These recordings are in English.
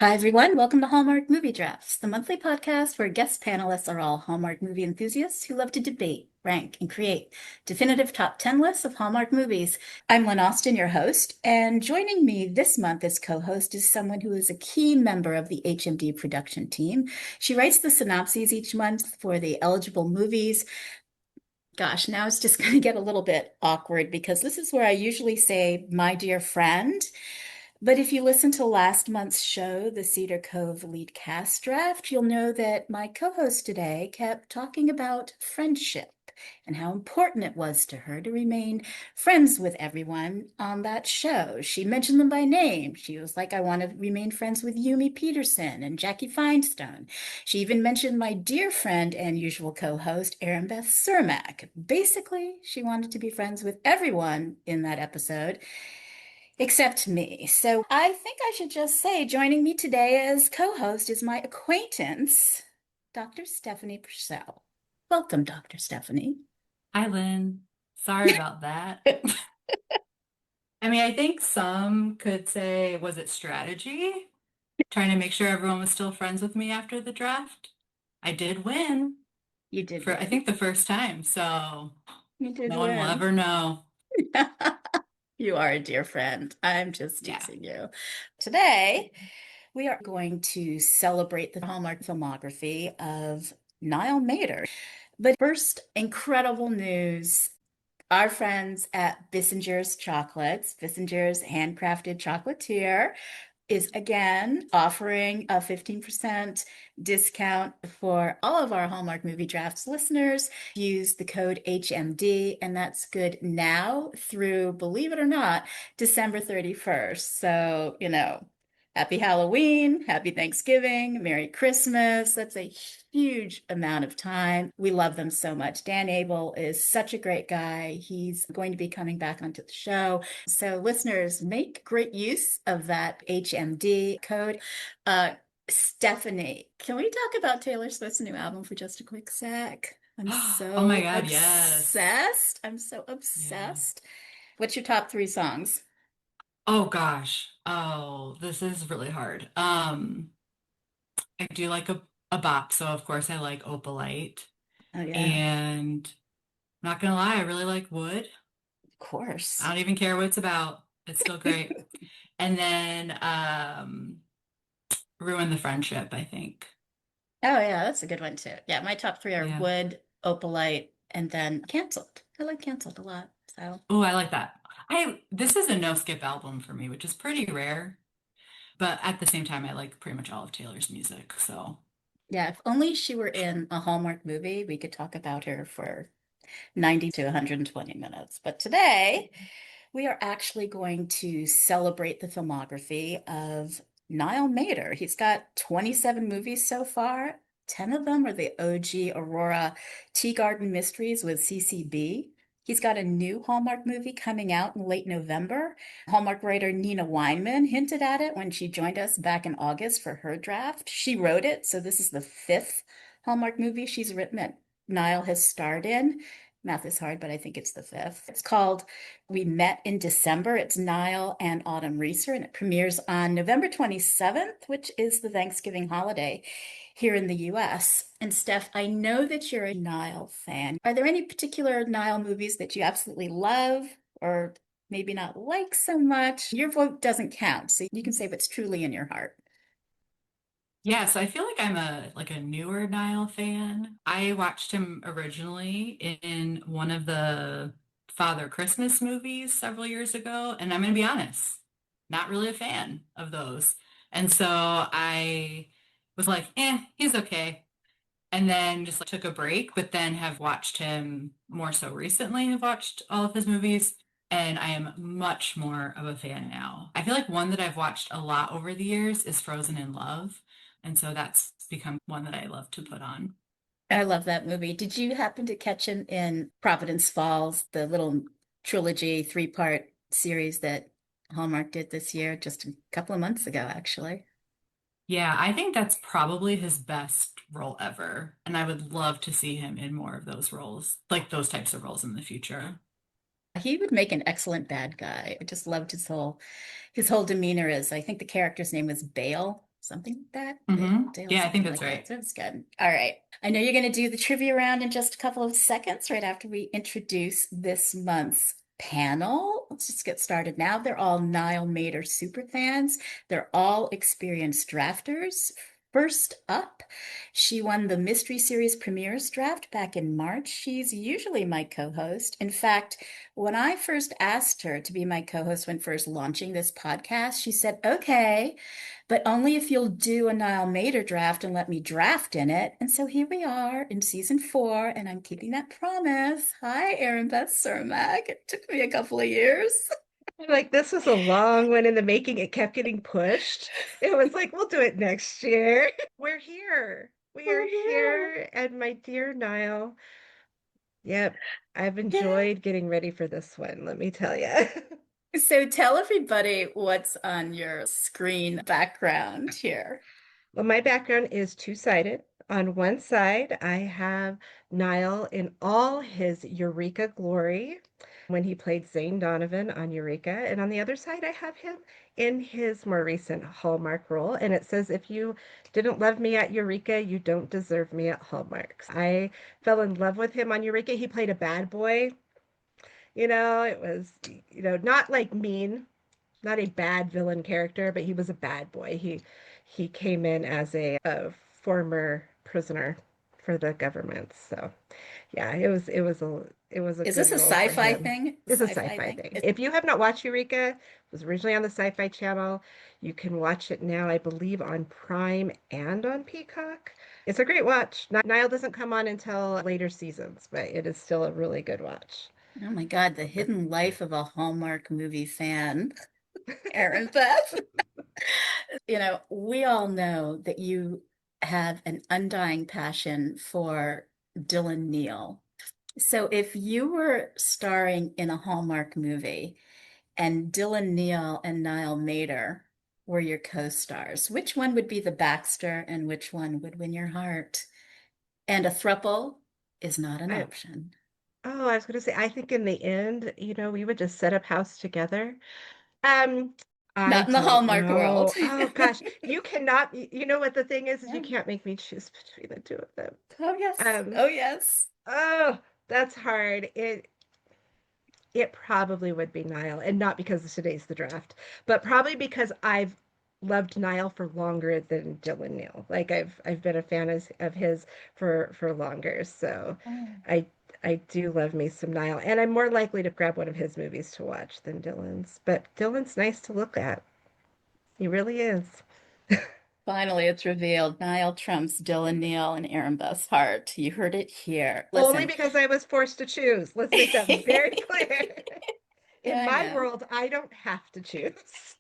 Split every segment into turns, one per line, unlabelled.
Hi, everyone. Welcome to Hallmark Movie Drafts, the monthly podcast where guest panelists are all Hallmark movie enthusiasts who love to debate, rank, and create definitive top 10 lists of Hallmark movies. I'm Lynn Austin, your host, and joining me this month as co-host is someone who is a key member of the HMD production team. She writes the synopses each month for the eligible movies. Gosh, now it's just going to get a little bit awkward because this is where I usually say, my dear friend. But if you listen to last month's show, the Cedar Cove lead cast draft, you'll know that my co-host today kept talking about friendship and how important it was to her to remain friends with everyone on that show. She mentioned them by name. She was like, I want to remain friends with Yumi Peterson and Jackie Finestone. She even mentioned my dear friend and usual co-host, Erinbeth Cermak. Basically, she wanted to be friends with everyone in that episode except me. So I think I should just say joining me today as co-host is my acquaintance, Dr. Stephanie Preschel. Welcome, Dr. Stephanie.
Hi, Lynn. Sorry about that. I mean, I think some could say, was it strategy? Trying to make sure everyone was still friends with me after the draft? I did win
You did
for, I
win.
think, the first time, so
You did
no one will
win.
ever know.
You are a dear friend. I'm just
Yeah.
teasing you. Today, we are going to celebrate the Hallmark filmography of Niall Matter. But first, incredible news. Our friends at Bissinger's Chocolates, Bissinger's handcrafted chocolatier, is again offering a 15% discount for all of our Hallmark Movie Drafts listeners. Use the code HMD, and that's good now through, believe it or not, December 31st. So, happy Halloween, happy Thanksgiving, Merry Christmas. That's a huge amount of time. We love them so much. Dan Abel is such a great guy. He's going to be coming back onto the show. So, listeners, make great use of that HMD code. Uh, Stephanie, can we talk about Taylor Swift's new album for just a quick sec? I'm
Oh my
so
God, yes.
obsessed. I'm so
Yeah.
obsessed. What's your top three songs?
Oh gosh. Oh, this is really hard. I do like a bop, so of course I like Opalite.
Oh, yeah,
And not gonna lie, I really like Wood.
of
I
course.
don't even care what it's about. It's still great. And then Ruin the Friendship, I think.
Oh, yeah, that's a good one too. Yeah, my top three are
Yeah.
Wood, Opalite, and then Canceled. I like Canceled a lot. So,
Oh, I like that. I This is a no skip album for me, which is pretty rare. But at the same time, I like pretty much all of Taylor's music. So
yeah, if only she were in a Hallmark movie, we could talk about her for 90 to 120 minutes. But today, we are actually going to celebrate the filmography of Niall Matter. He's got 27 movies so far. 10 of them are the OG Aurora Tea Garden Mysteries with CCB. He's got a new Hallmark movie coming out in late November. Hallmark writer Nina Weinman hinted at it when she joined us back in August for her draft. She wrote it, so this is the fifth Hallmark movie she's written that Niall has starred in. Math is hard, but I think it's the fifth. It's called We Met in December. It's Niall and Autumn Reeser, and it premieres on November 27th, which is the Thanksgiving holiday here in the US. And Steph, I know that you're a Niall fan. Are there any particular Niall movies that you absolutely love or maybe not like so much? Your vote doesn't count, so you can say what's truly in your heart.
yeah, so I feel like I'm a newer Niall fan. I watched him originally in one of the Father Christmas movies several years ago, and I'm gonna be honest, not really a fan of those. And so I was like, he's okay. And then just like, took a break, but then have watched him more so recently. I've watched all of his movies, and I am much more of a fan now. I feel like one that I've watched a lot over the years is Frozen in Love, and so that's become one that I love to put on.
I love that movie. Did you happen to catch him in Providence Falls, the little trilogy three-part series that Hallmark did this year, just a couple of months ago, actually?
Yeah, I think that's probably his best role ever, and I would love to see him in more of those roles, like those types of roles in the future.
He would make an excellent bad guy. I just loved his whole demeanor as I think the character's name was Bale. something like that. Dale,
Yeah, I think
something
that's
like that.
right.
That's good. All right. I know you're going to do the trivia round in just a couple of seconds, right after we introduce this month's panel. Let's just get started now. They're all Niall Matter super fans. They're all experienced drafters. First up, she won the Mystery Series Premieres draft back in March. She's usually my co-host. In fact, when I first asked her to be my co-host when first launching this podcast, she said, okay, but only if you'll do a Niall Matter draft and let me draft in it. And so here we are in season 4, and I'm keeping that promise. Hi, Erinbeth Cermak. It took me a couple of years.
Like this was a long one in the making. It kept getting pushed. It was like, we'll do it next year. We're here. We are
We're here.
here. And my dear Niall, yep, I've
Yeah.
enjoyed getting ready for this one, let me tell you.
So tell everybody what's on your screen background here.
Well, my background is two-sided. On one side, I have Niall in all his Eureka glory when he played Zane Donovan on Eureka. And on the other side, I have him in his more recent Hallmark role. And it says, if you didn't love me at Eureka, you don't deserve me at Hallmark. I fell in love with him on Eureka. He played a bad boy. It was, not like mean, not a bad villain character, but he was a bad boy. He came in as a former prisoner for the government. So yeah, it was a
Is
good
this a
role for
sci-fi
him.
thing?
It's a
Sci-fi
sci-fi
thing?
thing. If you have not watched Eureka, it was originally on the Sci-Fi Channel. You can watch it now, I believe, on Prime and on Peacock. It's a great watch. Niall doesn't come on until later seasons, but it is still a really good watch.
Oh my God, the hidden life of a Hallmark movie fan. Aaron Beth. We all know that you have an undying passion for Dylan Neal. So if you were starring in a Hallmark movie and Dylan Neal and Niall Matter were your co-stars, which one would be the Baxter and which one would win your heart? And a throuple is not an
I,
option.
oh, I was going to say, I think in the end, we would just set up house together. Um, I
Not in the
don't
Hallmark world.
know. Oh gosh, you cannot. You know what the thing is
Yeah.
you can't make me choose between the two of them.
Oh yes.
Um,
Oh yes.
oh, that's hard. It probably would be Niall, and not because today's the draft, but probably because I've loved Niall for longer than Dylan Neal. Like I've been a fan of his for longer. So
Oh.
I I do love me some Niall, and I'm more likely to grab one of his movies to watch than Dylan's. But Dylan's nice to look at. He really is.
Finally, it's revealed. Niall trumps Dylan Neal and Aaron Beth's heart. You heard it here.
Only
Listen.
because I was forced to choose. Let's make that very clear. In
I
my
know.
world, I don't have to choose.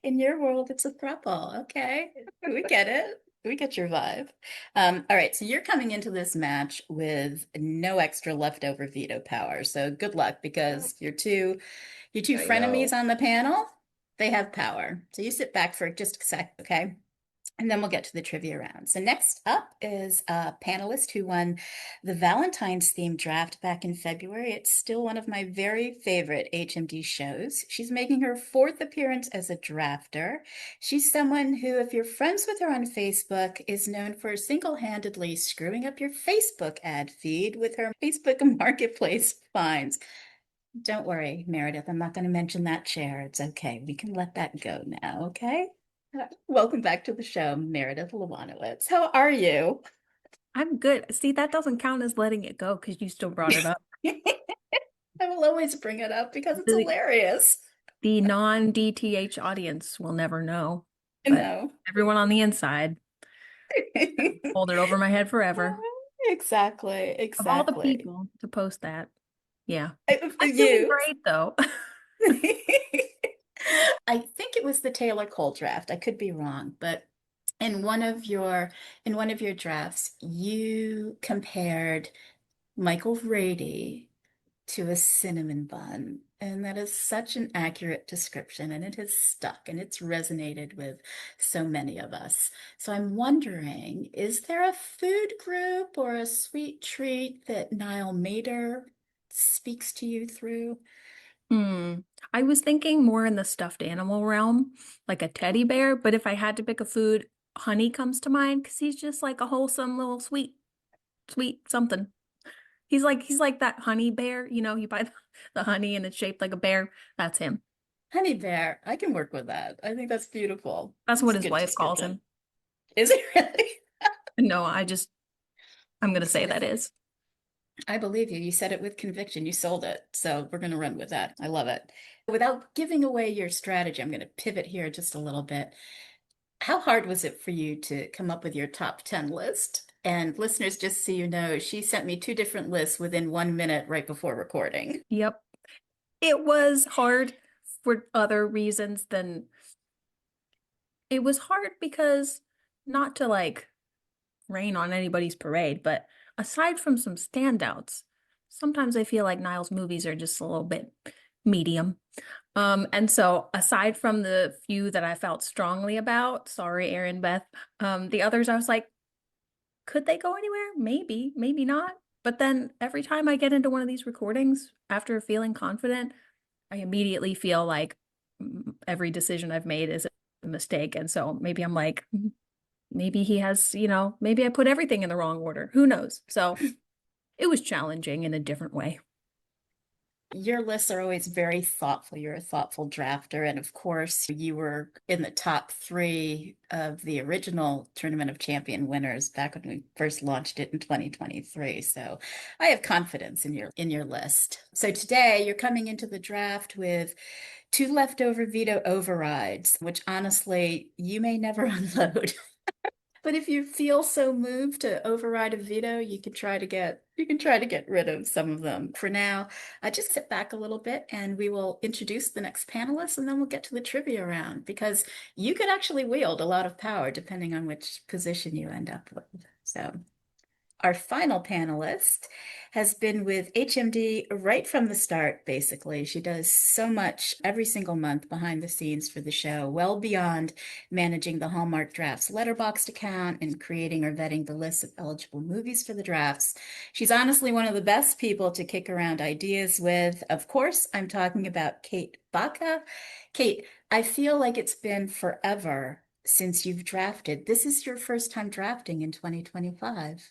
In your world, it's a throuple. Okay. We get it. We get your vibe. All right. So you're coming into this match with no extra leftover veto power. So good luck
Oh,
because your two
I
frenemies
know.
on the panel, they have power. So you sit back for just a sec, okay? And then we'll get to the trivia round. So next up is a panelist who won the Valentine's theme draft back in February. It's still one of my very favorite HMD shows. She's making her 4th appearance as a drafter. She's someone who, if you're friends with her on Facebook, is known for single-handedly screwing up your Facebook ad feed with her Facebook Marketplace finds. Don't worry, Meredith, I'm not going to mention that chair. It's okay. We can let that go now, okay? Welcome back to the show, Meredith Lewanowicz. How are you?
I'm good. See, that doesn't count as letting it go because you still brought it up.
I will always bring it up because it's
The,
hilarious.
the non-DTH audience will never know, but
No.
everyone on the inside, hold it over my head forever.
Exactly,
Of all the
exactly.
people to post that. Yeah.
For
I'm doing
you.
great though.
I think it was the Taylor Cole draft. I could be wrong, but in one of your drafts, you compared Michael Rady to a cinnamon bun. And that is such an accurate description, and it has stuck and it's resonated with so many of us. So I'm wondering, is there a food group or a sweet treat that Niall Matter speaks to you through?
Hmm. I was thinking more in the stuffed animal realm, like a teddy bear, but if I had to pick a food, honey comes to mind because he's just like a wholesome little sweet something. He's like that honey bear, you buy the honey and it's shaped like a bear. That's him.
Honey bear, I can work with that. I think that's beautiful.
That's
It's
what
a
his
good
wife calls
description.
him.
Is it really?
No, I'm gonna say
Excellent.
that is.
I believe you. You said it with conviction. You sold it. So we're going to run with that. I love it. Without giving away your strategy, I'm going to pivot here just a little bit. How hard was it for you to come up with your top 10 list? And listeners, just so you know, she sent me two different lists within 1 minute right before recording.
Yep. It was hard for other reasons than it was hard because not to like rain on anybody's parade, but aside from some standouts, sometimes I feel like Niall's movies are just a little bit medium. And so aside from the few that I felt strongly about, sorry, Erinbeth, the others I was like, could they go anywhere? Maybe, maybe not. But then every time I get into one of these recordings, after feeling confident, I immediately feel like every decision I've made is a mistake. And so maybe I'm like, maybe he has, maybe I put everything in the wrong order. Who knows? So it was challenging in a different way.
Your lists are always very thoughtful. You're a thoughtful drafter. And of course, you were in the top three of the original Tournament of Champion winners back when we first launched it in 2023. So I have confidence in your list. So today you're coming into the draft with two leftover veto overrides, which honestly, you may never unload. But if you feel so moved to override a veto, you can try to get rid of some of them. For now, just sit back a little bit and we will introduce the next panelist and then we'll get to the trivia round because you could actually wield a lot of power depending on which position you end up with. So our final panelist has been with HMD right from the start, basically. She does so much every single month behind the scenes for the show, well beyond managing the Hallmark Drafts Letterboxd account and creating or vetting the list of eligible movies for the drafts. She's honestly one of the best people to kick around ideas with. Of course, I'm talking about Kate Bacca. Kate, I feel like it's been forever since you've drafted. This is your first time drafting in 2025.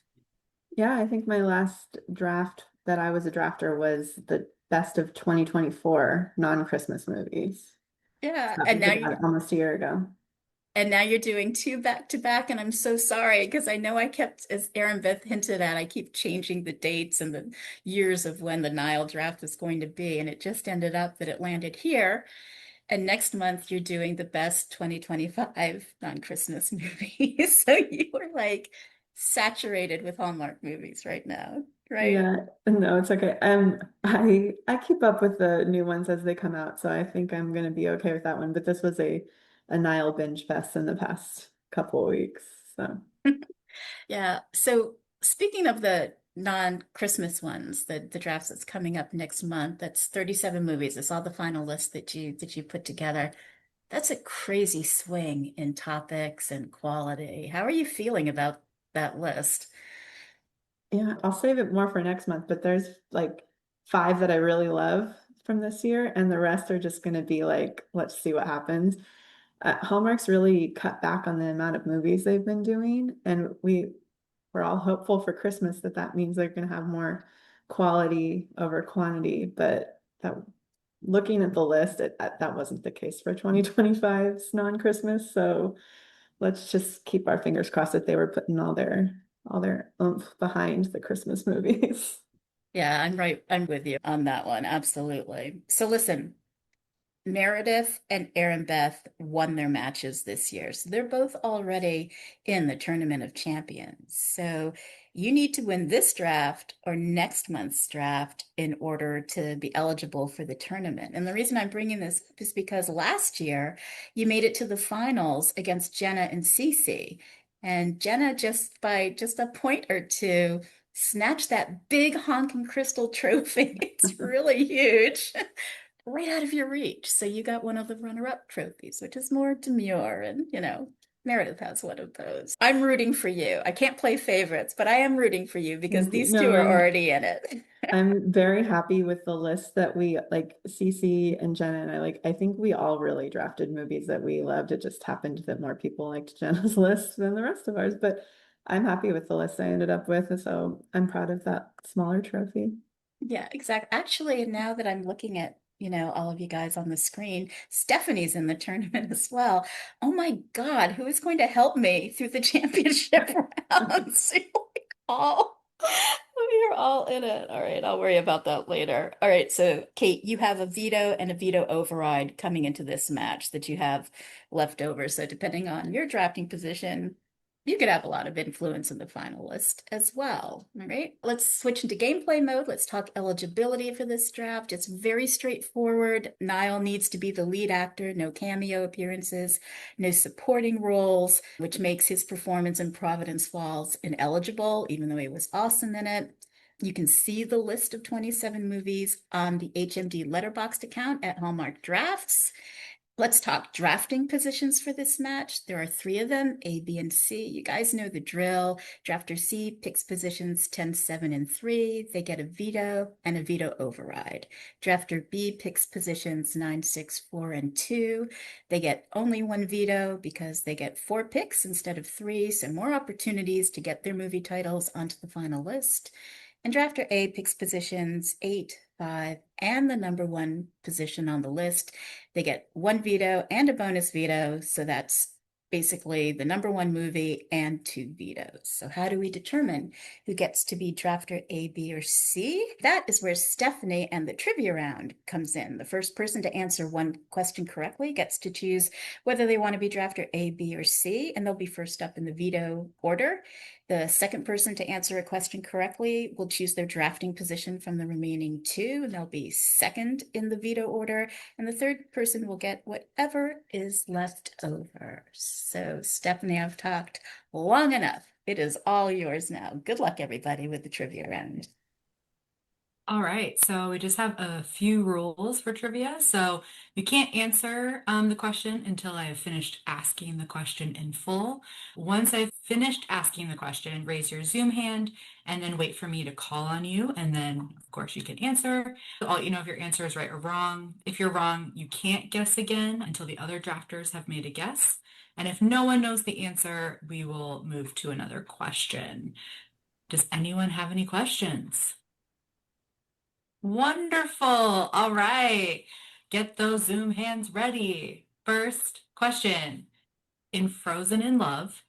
Yeah, I think my last draft that I was a drafter was the best of 2024 non-Christmas movies.
Yeah,
That was about almost a year ago.
and now you're doing two back to back, and I'm so sorry because I know I kept, as Erinbeth hinted at, I keep changing the dates and the years of when the Nile draft was going to be, and it just ended up that it landed here. And next month you're doing the best 2025 non-Christmas movies. So you are like saturated with Hallmark movies right now, right?
Yeah, no, it's okay. I keep up with the new ones as they come out, so I think I'm gonna be okay with that one. But this was a Nile binge fest in the past couple of weeks. So
Yeah. So speaking of the non-Christmas ones, the drafts that's coming up next month, that's 37 movies. I saw the final list that you put together. That's a crazy swing in topics and quality. How are you feeling about that list?
yeah, I'll save it more for next month, but there's like five that I really love from this year, and the rest are just gonna be like, let's see what happens. Hallmark's really cut back on the amount of movies they've been doing, and we're all hopeful for Christmas that that means they're going to have more quality over quantity. But that looking at the list, that wasn't the case for 2025's non-Christmas. So let's just keep our fingers crossed that they were putting all their oomph behind the Christmas movies.
Yeah, I'm right. I'm with you on that one. Absolutely. So listen, Meredith and Erinbeth won their matches this year. So they're both already in the Tournament of Champions. So you need to win this draft or next month's draft in order to be eligible for the tournament. And the reason I'm bringing this up is because last year you made it to the finals against Jenna and Cece. And Jenna, just by just a point or two, snatched that big honking crystal trophy. It's really huge. Right out of your reach. So you got one of the runner-up trophies, which is more demure, and Meredith has one of those. I'm rooting for you. I can't play favorites, but I am rooting for you because
Thank you.
these two
No,
are already in it.
I'm very happy with the list that we like. Cece and Jenna and I think we all really drafted movies that we loved. It just happened that more people liked Jenna's list than the rest of ours, but I'm happy with the list I ended up with, so I'm proud of that smaller trophy.
Yeah, exactly. Actually, now that I'm looking at, all of you guys on the screen, Stephanie's in the tournament as well. Oh my God, who is going to help me through the championship rounds? All, we are all in it. All right, I'll worry about that later. All right, so Kate, you have a veto and a veto override coming into this match that you have left over. So depending on your drafting position, you could have a lot of influence in the final list as well. All right, let's switch into gameplay mode. Let's talk eligibility for this draft. It's very straightforward. Niall needs to be the lead actor, no cameo appearances, no supporting roles, which makes his performance in Providence Falls ineligible, even though he was awesome in it. You can see the list of 27 movies on the HMD Letterboxd account at Hallmark Drafts. Let's talk drafting positions for this match. There are 3 of them, A, B, and C. You guys know the drill. Drafter C picks positions 10, 7, and 3. They get a veto and a veto override. Drafter B picks positions 9, 6, 4, and 2. They get only 1 veto because they get 4 picks instead of 3, so more opportunities to get their movie titles onto the final list. And drafter A picks positions 8, 5, and the number 1 position on the list. They get 1 veto and a bonus veto, so that's basically the number 1 movie and 2 vetoes. So how do we determine who gets to be drafter A, B, or C? That is where Stephanie and the trivia round comes in. The first person to answer 1 question correctly gets to choose whether they want to be drafter A, B, or C, and they'll be first up in the veto order. The second person to answer a question correctly will choose their drafting position from the remaining 2, and they'll be second in the veto order. And the third person will get whatever is left over. So, Stephanie, I've talked long enough. It is all yours now. Good luck, everybody, with the trivia round.
All right, so we just have a few rules for trivia. So you can't answer the question until I have finished asking the question in full. Once I've finished asking the question, raise your Zoom hand and then wait for me to call on you. And then, of course, you can answer. I'll let you know if your answer is right or wrong. If you're wrong, you can't guess again until the other drafters have made a guess. And if no one knows the answer, we will move to another question. Does anyone have any questions? Wonderful. All right. Get those Zoom hands ready. First question. In Frozen in Love,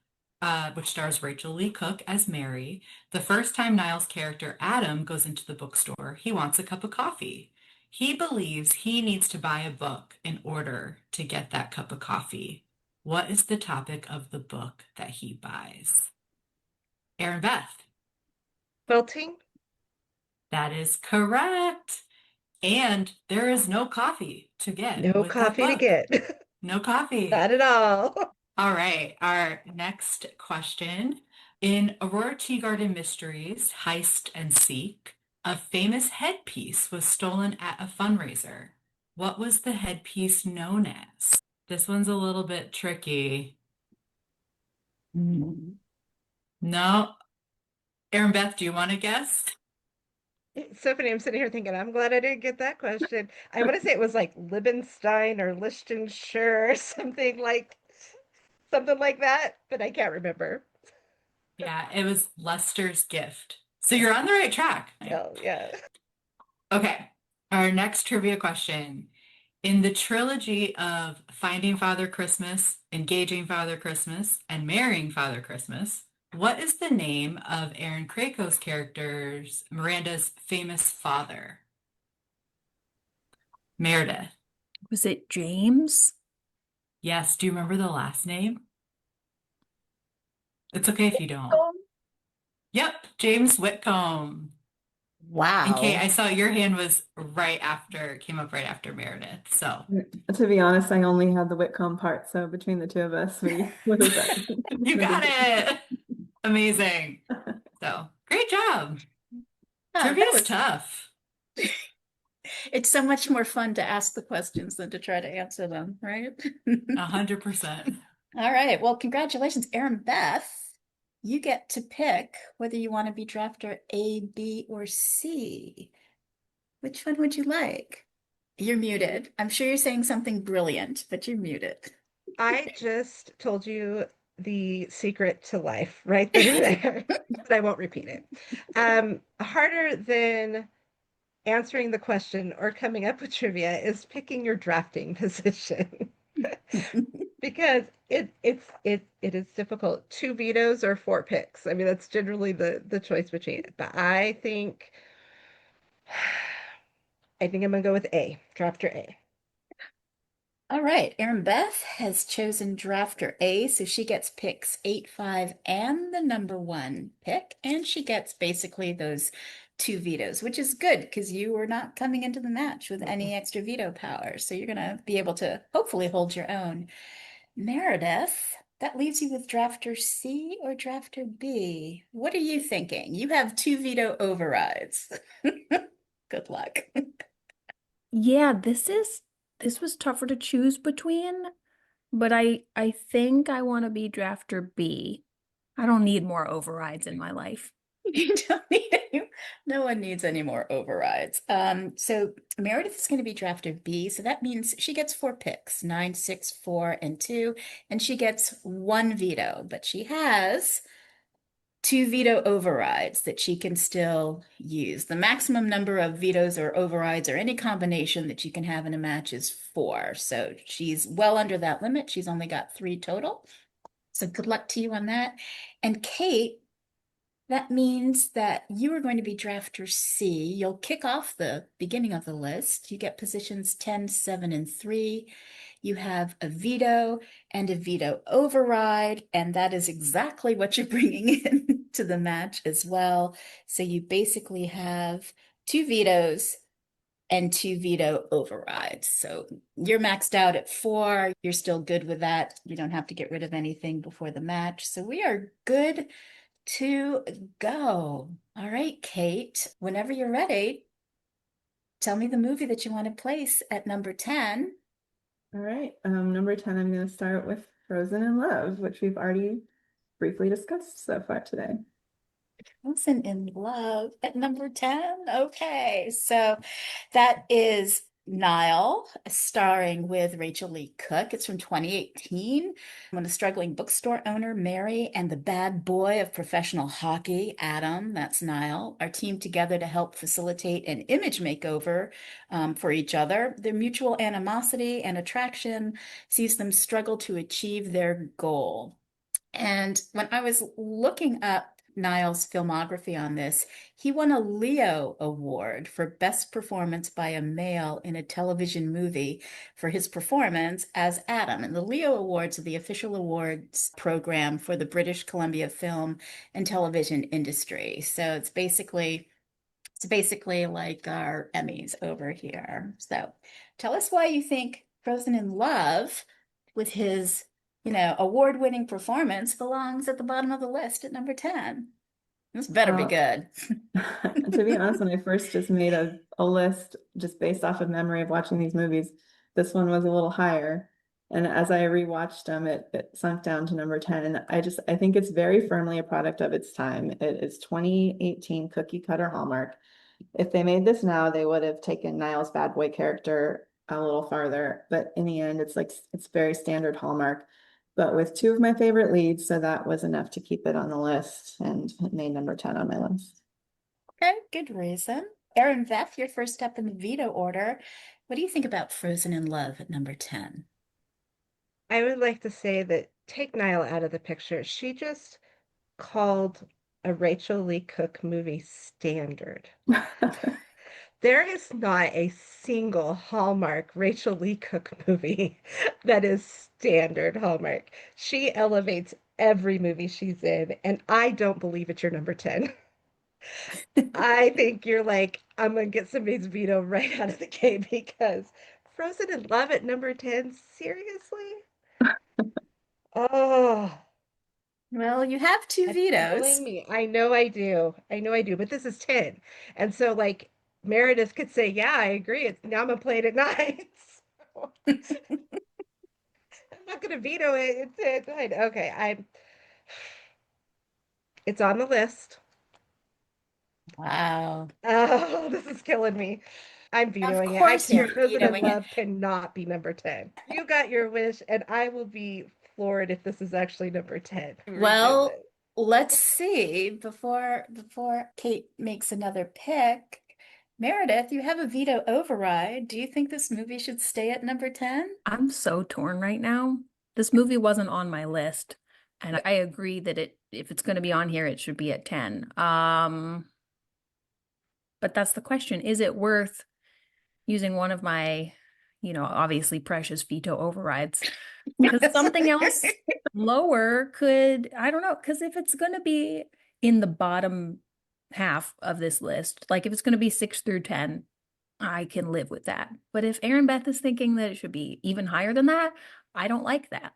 which stars Rachel Lee Cook as Mary, the first time Niall's character Adam goes into the bookstore, he wants a cup of coffee. He believes he needs to buy a book in order to get that cup of coffee. What is the topic of the book that he buys? Erinbeth.
Quilting?
That is correct. And there is no coffee to get
No
with that
coffee to
book.
get.
No coffee.
Not at all.
All right, our next question. In Aurora Tea Garden Mysteries, Heist and Seek, a famous headpiece was stolen at a fundraiser. What was the headpiece known as? This one's a little bit tricky. No. Erinbeth, do you want to guess?
Stephanie, I'm sitting here thinking, I'm glad I didn't get that question. I want to say it was like Liebenstein or Liechtenstein or something like that, but I can't remember.
Yeah, it was Lester's Gift. So you're on the right track.
Oh, yeah.
Okay, our next trivia question. In the trilogy of Finding Father Christmas, Engaging Father Christmas, and Marrying Father Christmas, what is the name of Aaron Krako's character's Miranda's famous father? Meredith.
Was it James?
Yes, do you remember the last name? It's okay if you don't. Yep, James Whitcomb. And Kate, I
Wow.
saw your hand was came up right after Meredith. So
To be honest, I only had the Whitcomb part, so between the 2 of us, we would have done.
you got it. Amazing. So great job. Trivia is tough.
It's so much more fun to ask the questions than to try to answer them, right?
100%.
All right. Well, congratulations, Erinbeth. you get to pick whether you want to be drafter A, B, or C. Which one would you like? You're muted. I'm sure you're saying something brilliant, but you're muted.
I just told you the secret to life right then and there, but I won't repeat it. Harder than answering the question or coming up with trivia is picking your drafting position because it is difficult. Two vetoes or four picks. I mean, that's generally the choice between it. But I think I'm gonna go with A, drafter A.
All right, Erinbeth has chosen drafter A, so she gets picks 8, 5, and the number 1 pick, and she gets basically those 2 vetoes, which is good because you were not coming into the match with any extra veto power, so you're gonna be able to hopefully hold your own. Meredith, that leaves you with drafter C or drafter B. What are you thinking? You have 2 veto overrides. Good luck.
Yeah, this was tougher to choose between, but I think I want to be drafter B. I don't need more overrides in my life.
You don't need any, no one needs any more overrides. So Meredith is going to be drafter B, so that means she gets 4 picks, 9, 6, 4, and 2, and she gets 1 veto, but she has 2 veto overrides that she can still use. The maximum number of vetoes or overrides or any combination that you can have in a match is 4. So she's well under that limit. She's only got 3 total. So good luck to you on that. And Kate, that means that you are going to be drafter C. You'll kick off the beginning of the list. You get positions 10, 7, and 3. You have a veto and a veto override, and that is exactly what you're bringing in to the match as well. So you basically have 2 vetoes and 2 veto overrides. So you're maxed out at 4. You're still good with that. You don't have to get rid of anything before the match. So we are good to go. All right, Kate, whenever you're ready, tell me the movie that you want to place at number 10.
All right, number 10, I'm going to start with Frozen in Love, which we've already briefly discussed so far today.
Frozen in Love at number 10. Okay, so that is Niall, starring with Rachel Lee Cook. It's from 2018. When a struggling bookstore owner, Mary, and the bad boy of professional hockey, Adam, that's Niall, are teamed together to help facilitate an image makeover for each other. Their mutual animosity and attraction sees them struggle to achieve their goal. And when I was looking up Niall's filmography on this, he won a Leo Award for Best Performance by a Male in a Television Movie for his performance as Adam. And the Leo Awards are the official awards program for the British Columbia film and television industry. So it's basically like our Emmys over here. So tell us why you think Frozen in Love, with his, award-winning performance, belongs at the bottom of the list at number 10. This better be good.
To be honest, when I first just made a list just based off of memory of watching these movies, this one was a little higher. And as I rewatched them, it sunk down to number 10. I think it's very firmly a product of its time. It is 2018 cookie cutter Hallmark. If they made this now, they would have taken Niall's bad boy character a little farther. But in the end, it's very standard Hallmark. But with 2 of my favorite leads, so that was enough to keep it on the list, and it made number 10 on my list.
Okay, good reason. Erinbeth, you're first up in the veto order. What do you think about Frozen in Love at number 10?
I would like to say that take Niall out of the picture. She just called a Rachel Lee Cook movie standard. There is not a single Hallmark Rachel Lee Cook movie that is standard Hallmark. She elevates every movie she's in, and I don't believe it's your number 10. I think you're like, I'm gonna get somebody's veto right out of the gate because Frozen in Love at number 10, seriously? Oh,
Well, you have 2
that's
vetoes.
killing me. I know I do. I know I do, but this is 10. And so like Meredith could say, yeah, I agree. Now I'm gonna play it at 9. So, I'm not gonna veto it. It's at 9. Okay, It's on the list.
Wow.
Oh, this is killing me. I'm
Of
vetoing it. I
course you're
can't. Frozen in
vetoing it.
Love cannot be number 10. You got your wish, and I will be floored if this is actually number 10. Redo
Well,
it.
let's see before Kate makes another pick. Meredith, you have a veto override. Do you think this movie should stay at number 10?
I'm so torn right now. This movie wasn't on my list, and I agree that if it's going to be on here, it should be at 10. But that's the question. Is it worth using one of my, obviously precious veto overrides? Because something else lower could, I don't know, because if it's going to be in the bottom half of this list, like if it's going to be 6 through 10, I can live with that. But if Erinbeth is thinking that it should be even higher than that, I don't like that.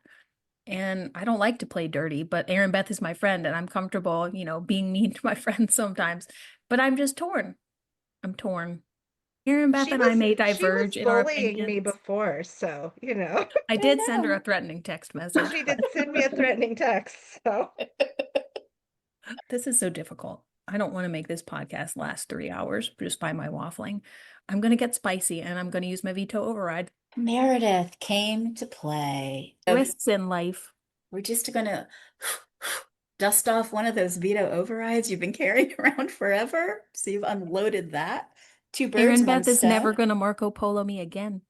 And I don't like to play dirty, but Erinbeth is my friend and I'm comfortable, being mean to my friends sometimes. But I'm just torn. I'm torn. Erinbeth
She
and I
was
may
she was
diverge in our
bullying me
opinions.
before, so you know.
I did send her
know.
a threatening text message,
She
but
did send me a threatening text. So
this is so difficult. I don't want to make this podcast last 3 hours just by my waffling. I'm going to get spicy and I'm going to use my veto override.
Meredith came to play.
Risks in life.
We're just gonna dust off one of those veto overrides you've been carrying around forever. So you've unloaded that. Two birds, one
Erinbeth is never
stone.
going to Marco Polo me again.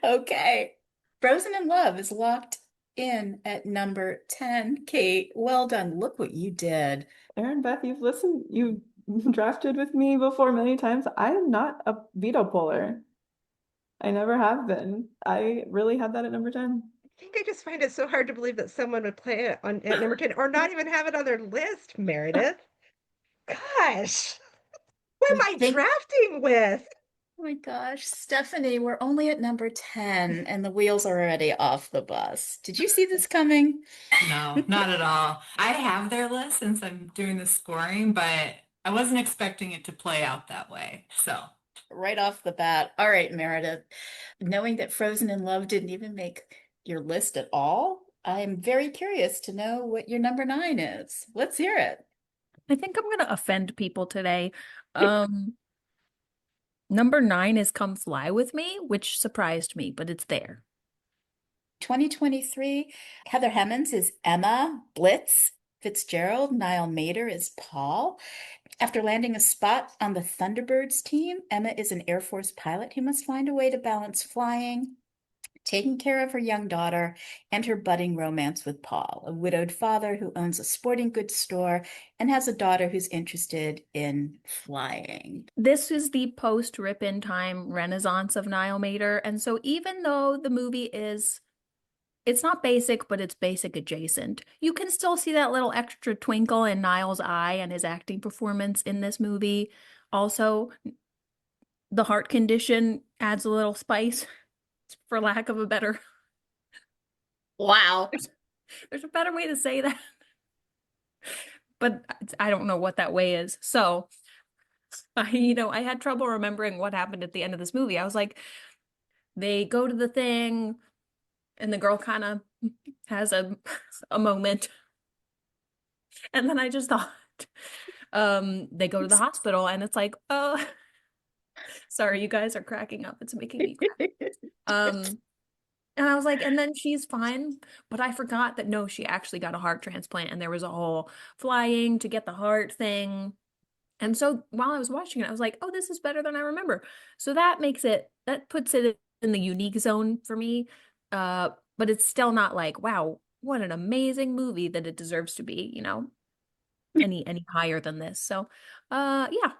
Okay. Frozen in Love is locked in at number 10. Kate, well done. Look what you did.
Beth, you've drafted with me before many times. I am not a veto puller. I never have been. I really had that at number 10.
I think I just find it so hard to believe that someone would play it on at number 10 or not even have it on their list, Meredith. Gosh, what am
We
I
think,
drafting with?
oh my gosh, Stephanie, we're only at number 10 and the wheels are already off the bus. Did you see this coming?
No, not at all. I have their list since I'm doing the scoring, but I wasn't expecting it to play out that way. So,
Right off the bat. All right, Meredith. Knowing that Frozen in Love didn't even make your list at all, I'm very curious to know what your number 9 is. Let's hear it.
I think I'm going to offend people today. Number 9 is Come Fly With Me, which surprised me, but it's there.
2023, Heather Hemmons is Emma, Blitz Fitzgerald, Niall Matter is Paul. After landing a spot on the Thunderbirds team, Emma is an Air Force pilot who must find a way to balance flying, taking care of her young daughter, and her budding romance with Paul, a widowed father who owns a sporting goods store and has a daughter who's interested in flying.
This is the post Rip in Time renaissance of Niall Matter. And so even though the movie it's not basic, but it's basic adjacent, you can still see that little extra twinkle in Niall's eye and his acting performance in this movie. Also, the heart condition adds a little spice, for lack of a better.
Wow.
There's a better way to say that. But I don't know what that way is. So I had trouble remembering what happened at the end of this movie. I was like, they go to the thing and the girl kind of has a moment. And then I just thought, they go to the hospital and it's like, oh, sorry, you guys are cracking up. It's making me cry. And I was like, and then she's fine. But I forgot that no, she actually got a heart transplant and there was a whole flying to get the heart thing. And so while I was watching it, I was like, oh, this is better than I remember. So that puts it in the unique zone for me. But it's still not like, wow, what an amazing movie that it deserves to be, any higher than this. So, yeah.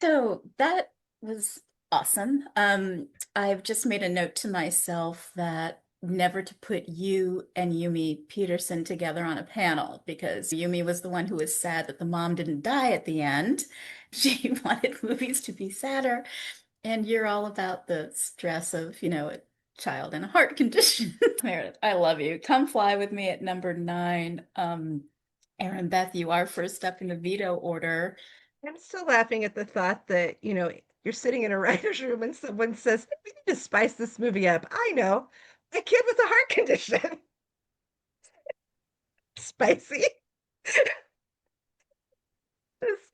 So that was awesome. I've just made a note to myself that never to put you and Yumi Peterson together on a panel because Yumi was the one who was sad that the mom didn't die at the end. She wanted movies to be sadder, and you're all about the stress of, a child in a heart condition. Meredith, I love you. Come fly with me at number 9. Erinbeth, you are first up in the veto order.
I'm still laughing at the thought that, you're sitting in a writer's room and someone says, we need to spice this movie up. I know, a kid with a heart condition. spicy. Just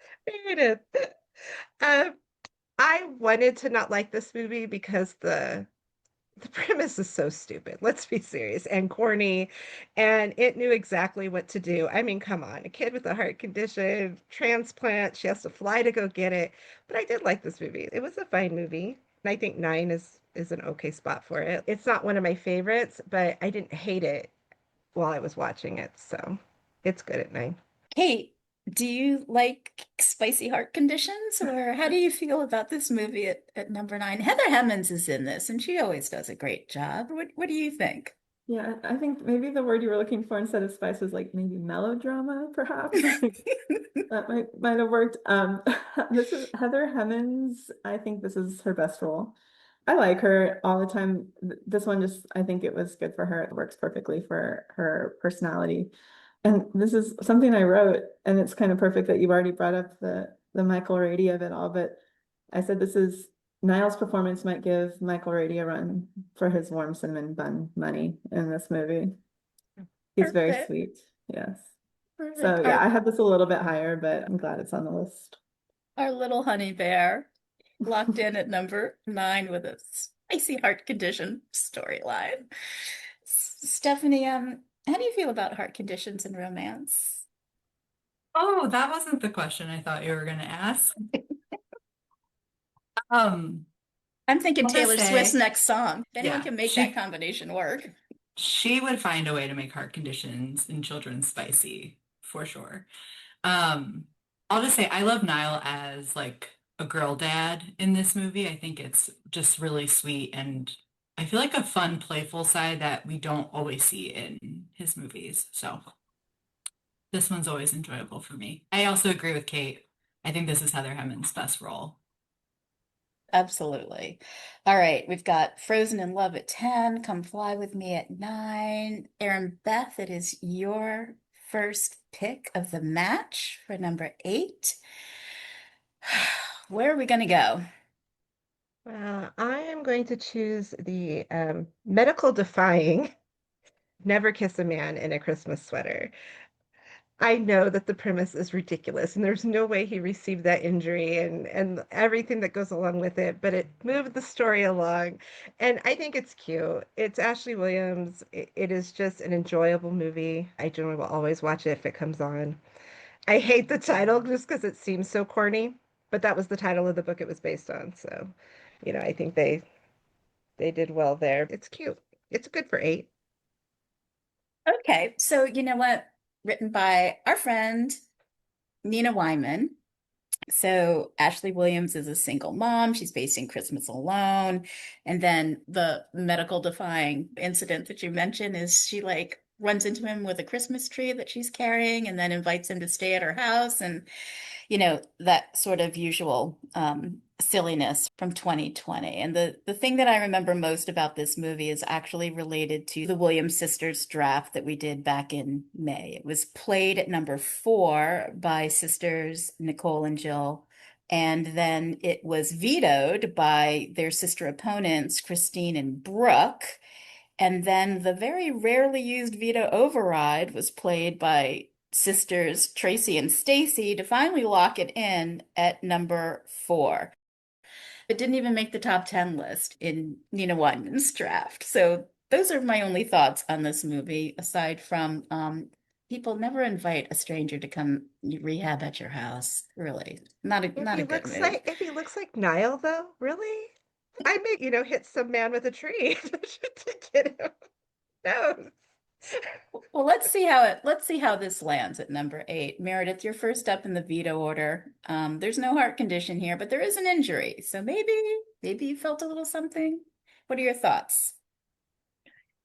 Meredith. Um, I wanted to not like this movie because the premise is so stupid. Let's be serious and corny, and it knew exactly what to do. I mean, come on, a kid with a heart condition, transplant, she has to fly to go get it. But I did like this movie. It was a fine movie, and I think 9 is an okay spot for it. It's not one of my favorites, but I didn't hate it while I was watching it, so it's good at 9.
Kate, do you like spicy heart conditions, or how do you feel about this movie at number 9? Heather Hemmons is in this, and she always does a great job. What do you think?
Yeah, I think maybe the word you were looking for instead of spice was like maybe melodrama, perhaps. That might have worked. This is Heather Hemmons. I think this is her best role. I like her all the time. This one just, I think it was good for her. It works perfectly for her personality. And this is something I wrote, and it's kind of perfect that you've already brought up the Michael Rady of it all. But I said this is Niall's performance might give Michael Rady a run for his warm cinnamon bun money in this movie. He's very
Perfect.
sweet. Yes.
Perfect.
So yeah, I had this a little bit higher, but I'm glad it's on the list.
Our little honey bear locked in at number 9 with a spicy heart condition storyline. Stephanie, how do you feel about heart conditions and romance?
Oh, that wasn't the question I thought you were going to ask. Um,
I'm thinking
I'll just
Taylor Swift's
say,
next song. If anyone
yeah,
can make that combination work.
she would find a way to make heart conditions in children spicy for sure. Um, I'll just say I love Niall as like a girl dad in this movie. I think it's just really sweet and I feel like a fun, playful side that we don't always see in his movies. So this one's always enjoyable for me. I also agree with Kate. I think this is Heather Hemmons' best role.
Absolutely. All right, we've got Frozen in Love at 10, Come Fly With Me at 9. Erinbeth, it is your first pick of the match for number 8. Where are we going to go?
Well, I am going to choose the medical defying Never Kiss a Man in a Christmas Sweater. I know that the premise is ridiculous and there's no way he received that injury and everything that goes along with it, but it moved the story along and I think it's cute. It's Ashley Williams. It is just an enjoyable movie. I generally will always watch it if it comes on. I hate the title just because it seems so corny, but that was the title of the book it was based on. So, I think they did well there. It's cute. It's good for 8.
Okay, so you know what? Written by our friend Nina Wyman. So Ashley Williams is a single mom. She's facing Christmas alone. And then the medical defying incident that you mentioned is she like runs into him with a Christmas tree that she's carrying and then invites him to stay at her house. And that sort of usual silliness from 2020. And the thing that I remember most about this movie is actually related to the Williams sisters draft that we did back in May. It was played at number 4 by sisters Nicole and Jill. And then it was vetoed by their sister opponents, Christine and Brooke. And then the very rarely used veto override was played by sisters Tracy and Stacy to finally lock it in at number 4. It didn't even make the top 10 list in Nina Wyman's draft. So those are my only thoughts on this movie, aside from people never invite a stranger to come rehab at your house. Really, not a good move.
If he looks like Niall though, really? I may, hit some man with a tree to get him. No.
Well, let's see how this lands at number 8. Meredith, you're first up in the veto order. There's no heart condition here, but there is an injury. So maybe you felt a little something. What are your thoughts?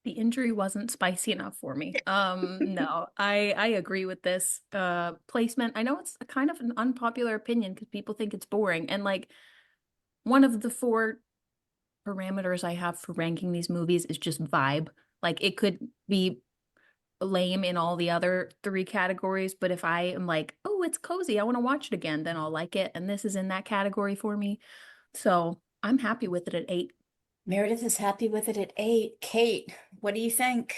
The injury wasn't spicy enough for me. No, I agree with this placement. I know it's a kind of an unpopular opinion because people think it's boring. And like one of the 4 parameters I have for ranking these movies is just vibe. Like it could be lame in all the other 3 categories, but if I am like, oh, it's cozy, I want to watch it again, then I'll like it. And this is in that category for me. So I'm happy with it at 8.
Meredith is happy with it at 8. Kate, what do you think?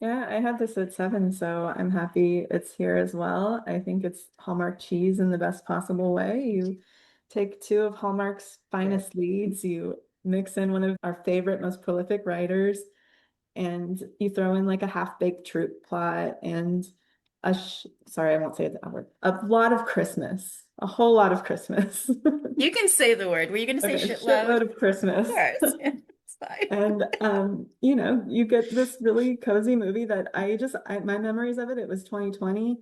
Yeah, I had this at 7, so I'm happy it's here as well. I think it's Hallmark cheese in the best possible way. You take two of Hallmark's finest leads, you mix in one of our favorite, most prolific writers, and you throw in like a half-baked troop plot and sorry, I won't say that word. A lot of Christmas, a whole lot of Christmas.
You can say the word. Were you going to say
Okay, a
shitload?
shitload of Christmas.
Of course. Yeah, it's fine.
And you know, you get this really cozy movie that my memories of it, it was 2020.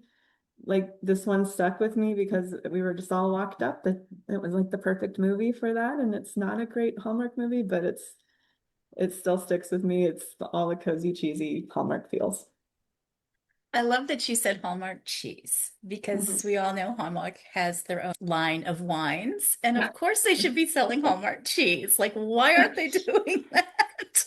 Like this one stuck with me because we were just all locked up. That it was like the perfect movie for that. And it's not a great Hallmark movie, but it still sticks with me. It's all the cozy, cheesy Hallmark feels.
I love that you said Hallmark cheese because
Mhm.
we all know Hallmark has their own line of wines. And of course, they should be selling Hallmark cheese. Like, why aren't they doing that?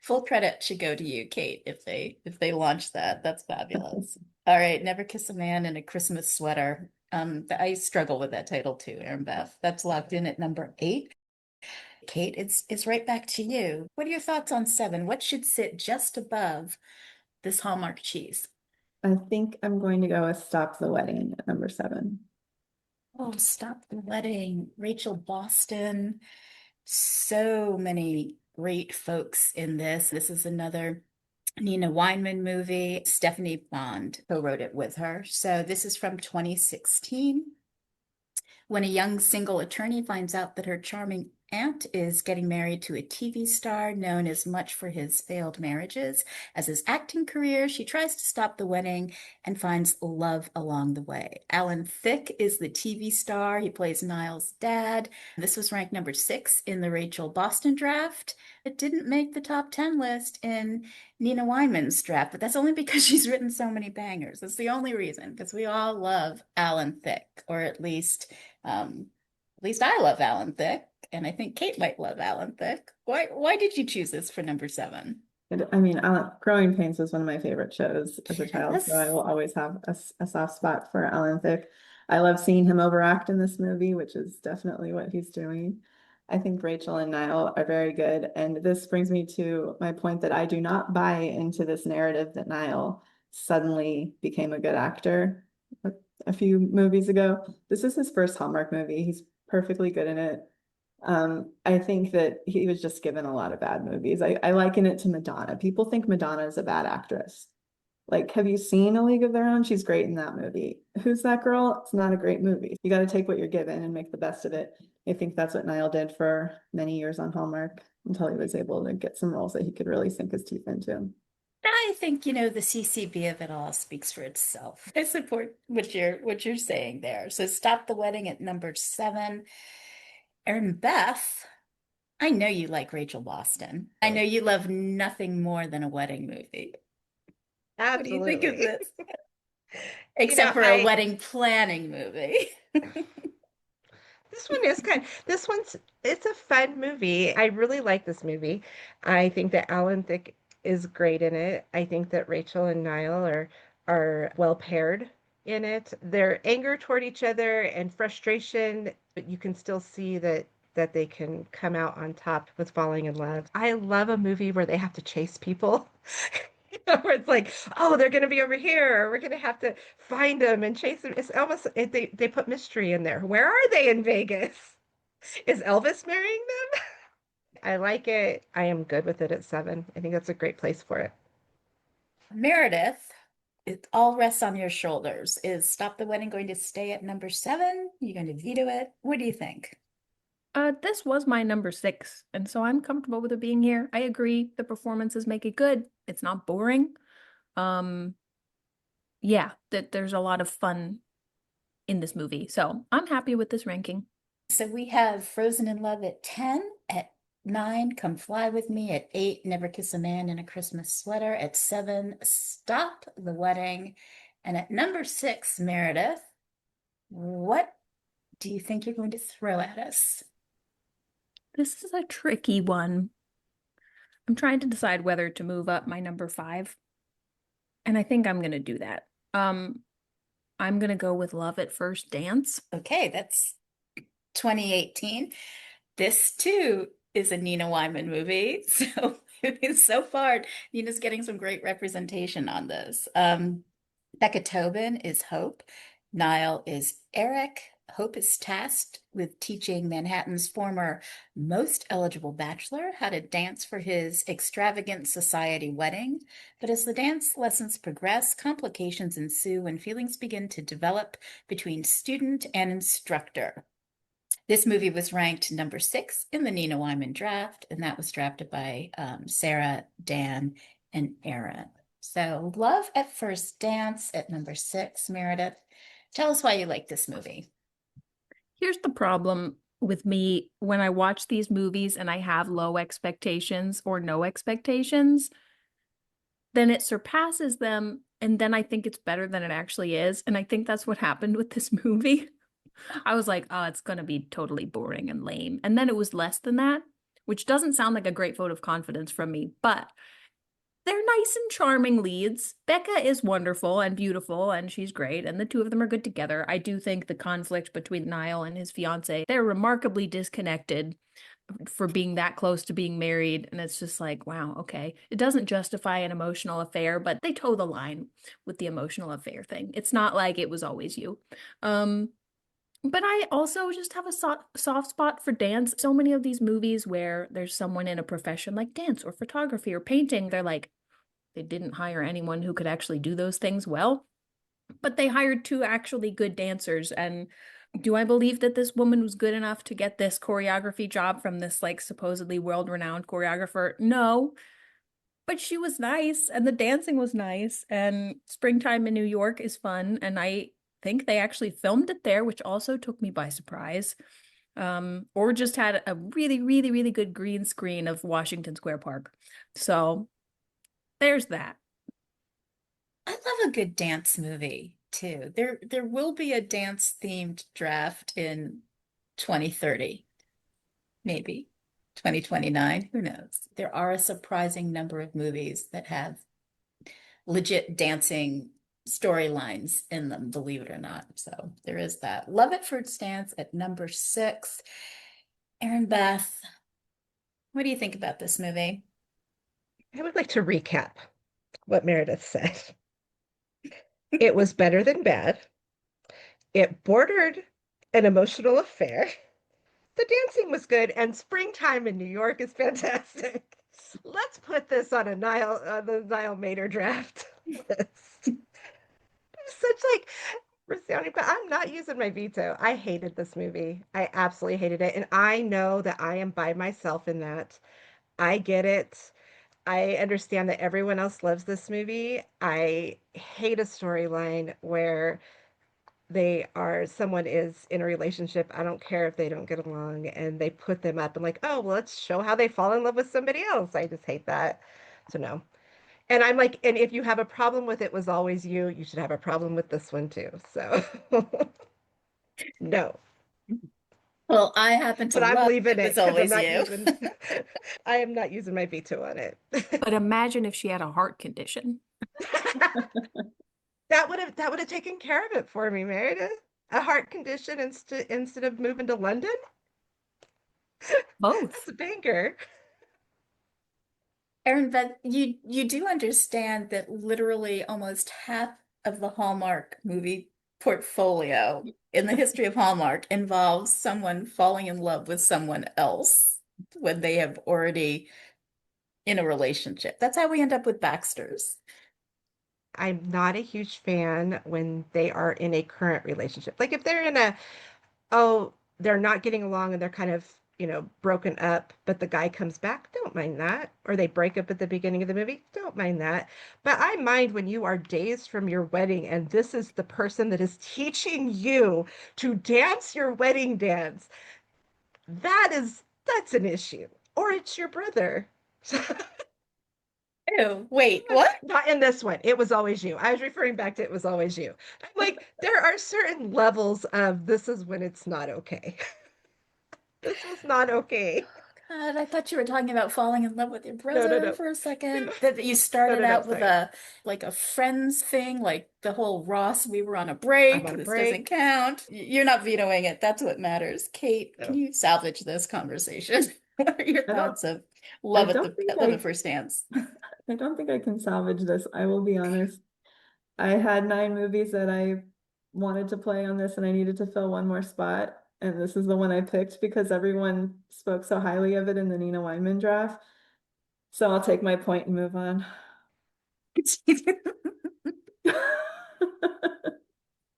Full credit should go to you, Kate, if they launch that. That's fabulous. All right, Never Kiss a Man in a Christmas Sweater. I struggle with that title too, Erinbeth. That's locked in at number 8. Kate, it's right back to you. What are your thoughts on 7? What should sit just above this Hallmark cheese?
I think I'm going to go with Stop the Wedding at number 7.
Oh, Stop the Wedding, Rachel Boston. So many great folks in this. This is another Nina Weinman movie. Stephanie Bond co-wrote it with her. So this is from 2016. When a young single attorney finds out that her charming aunt is getting married to a TV star known as much for his failed marriages as his acting career, she tries to stop the wedding and finds love along the way. Alan Thicke is the TV star. He plays Niall's dad. This was ranked number 6 in the Rachel Boston draft. It didn't make the top 10 list in Nina Weinman's draft, but that's only because she's written so many bangers. That's the only reason, because we all love Alan Thicke, or at least I love Alan Thicke, and I think Kate might love Alan Thicke. Why did you choose this for number 7?
I mean, Growing Pains was one of my favorite shows as a child, so I
Yes.
will always have a soft spot for Alan Thicke. I love seeing him overact in this movie, which is definitely what he's doing. I think Rachel and Niall are very good, and this brings me to my point that I do not buy into this narrative that Niall suddenly became a good actor a few movies ago. This is his first Hallmark movie. He's perfectly good in it. I think that he was just given a lot of bad movies. I liken it to Madonna. People think Madonna is a bad actress. Like, have you seen A League of Their Own? She's great in that movie. Who's that girl? It's not a great movie. You got to take what you're given and make the best of it. I think that's what Niall did for many years on Hallmark until he was able to get some roles that he could really sink his teeth into.
I think, the CCB of it all speaks for itself. I support what you're saying there. So Stop the Wedding at number 7. Erin Beth, I know you like Rachel Boston. I know you love nothing more than a wedding movie. What do you think of
Absolutely.
this? Except for a
I
wedding planning movie.
This one is it's a fun movie. I really like this movie. I think that Alan Thicke is great in it. I think that Rachel and Niall are well paired in it. Their anger toward each other and frustration, but you can still see that they can come out on top with falling in love. I love a movie where they have to chase people. Where it's like, oh, they're going to be over here, or we're going to have to find them and chase them. It's almost they put mystery in there. Where are they in Vegas? Is Elvis marrying them? I like it. I am good with it at 7. I think that's a great place for it.
Meredith, it all rests on your shoulders. Is Stop the Wedding going to stay at number 7? You going to veto it? What do you think?
This was my number 6, and so I'm comfortable with it being here. I agree, the performances make it good. It's not boring. Yeah, that there's a lot of fun in this movie, so I'm happy with this ranking.
So we have Frozen in Love at 10, at 9, Come Fly With Me, at 8, Never Kiss a Man in a Christmas Sweater, at 7, Stop the Wedding, and at number 6, Meredith, what do you think you're going to throw at us?
This is a tricky one. I'm trying to decide whether to move up my number 5, and I think I'm gonna do that. I'm gonna go with Love at First Dance.
Okay, that's 2018. This too is a Nina Wyman movie. So So far, Nina's getting some great representation on this. Becca Tobin is Hope. Niall is Eric. Hope is tasked with teaching Manhattan's former most eligible bachelor how to dance for his extravagant society wedding. But as the dance lessons progress, complications ensue and feelings begin to develop between student and instructor. This movie was ranked number 6 in the Nina Wyman draft, and that was drafted by Sarah, Dan, and Aaron. So, Love at First Dance at number 6, Meredith. Tell us why you like this movie.
Here's the problem with me when I watch these movies and I have low expectations or no expectations, then it surpasses them. And then I think it's better than it actually is. And I think that's what happened with this movie. I was like, oh, it's going to be totally boring and lame. And then it was less than that, which doesn't sound like a great vote of confidence from me, but they're nice and charming leads. Becca is wonderful and beautiful, and she's great, and the two of them are good together. I do think the conflict between Niall and his fiance, they're remarkably disconnected for being that close to being married, and it's just like, wow, okay. It doesn't justify an emotional affair, but they toe the line with the emotional affair thing. It's not like It Was Always You. But I also just have a soft spot for dance. So many of these movies where there's someone in a profession like dance or photography or painting, they're like, they didn't hire anyone who could actually do those things well, but they hired 2 actually good dancers. And do I believe that this woman was good enough to get this choreography job from this like supposedly world-renowned choreographer? No, but she was nice and the dancing was nice, and Springtime in New York is fun, and I think they actually filmed it there, which also took me by surprise. Or just had a really, really, really good green screen of Washington Square Park. So there's that.
I love a good dance movie too. There will be a dance themed draft in 2030, maybe 2029, who knows? There are a surprising number of movies that have legit dancing storylines in them, believe it or not. So there is that. Love at First Dance at number 6. Erinbeth, what do you think about this movie?
I would like to recap what Meredith said. It was better than bad. It bordered an emotional affair. The dancing was good, and Springtime in New York is fantastic. Let's put this on the Niall Matter draft list. Such like resounding, but I'm not using my veto. I hated this movie. I absolutely hated it, and I know that I am by myself in that. I get it. I understand that everyone else loves this movie. I hate a storyline where someone is in a relationship. I don't care if they don't get along, and they put them up and like, oh, well, let's show how they fall in love with somebody else. I just hate that. So no. And I'm like, and if you have a problem with It Was Always You, you should have a problem with this one too. So no.
Well, I happen to
But I'm
love
leaving
It
it
Was
because I'm
Always
not
You.
using I am not using my veto on it.
But imagine if she had a heart condition.
That would have taken care of it for me, Meredith. A heart condition instead of moving to London.
Both.
That's a banger.
Erin, but you do understand that literally almost half of the Hallmark movie portfolio in the history of Hallmark involves someone falling in love with someone else when they have already in a relationship. That's how we end up with Baxter's.
I'm not a huge fan when they are in a current relationship. Like if they're in oh, they're not getting along and they're kind of, broken up, but the guy comes back, don't mind that. Or they break up at the beginning of the movie, don't mind that. But I mind when you are days from your wedding and this is the person that is teaching you to dance your wedding dance. That's an issue. Or it's your brother.
Ew, wait, what?
Not in this one. It Was Always You. I was referring back to It Was Always You. I'm like, there are certain levels of this is when it's not okay. This was not okay.
God, I thought you were talking about falling in love with your
No, no,
brother
no.
for a second.
No,
That you
no,
started
no, no,
out with
sorry.
a friends thing, like the whole Ross, we were on a
I'm
break,
on a
this doesn't
break.
count. You're not vetoing it. That's what matters. Kate, can
No.
you salvage this conversation? What are your
I don't
thoughts of Love it.
don't think
Love the first dance.
I don't think I can salvage this. I will be honest. I had 9 movies that I wanted to play on this, and I needed to fill one more spot. And this is the one I picked because everyone spoke so highly of it in the Nina Weinman draft. So I'll take my point and move on.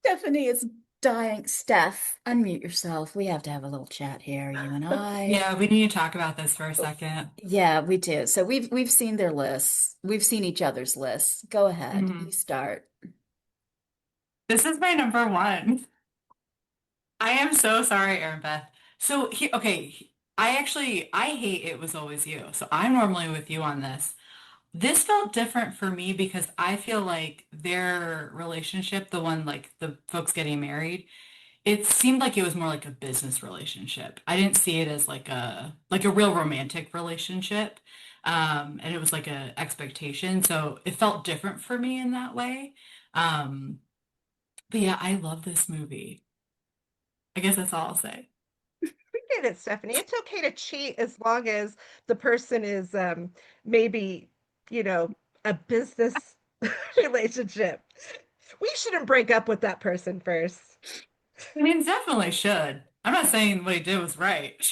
Stephanie is dying. Steph, unmute yourself. We have to have a little chat here, you and I.
Yeah, we need to talk about this for a second.
Yeah, we do. So we've seen their lists. We've seen each other's lists. Go ahead.
Mhm.
You start.
This is my number one. I am so sorry, Erinbeth. So okay, I hate It Was Always You. So I'm normally with you on this. This felt different for me because I feel like their relationship, the one like the folks getting married, it seemed like it was more like a business relationship. I didn't see it as like a real romantic relationship. And it was like a expectation. So it felt different for me in that way. Um, but yeah, I love this movie. I guess that's all I'll say.
We get it, Stephanie. It's okay to cheat as long as the person is maybe, you know, a business relationship. We shouldn't break up with that person first.
I mean, definitely should. I'm not saying what he did was right,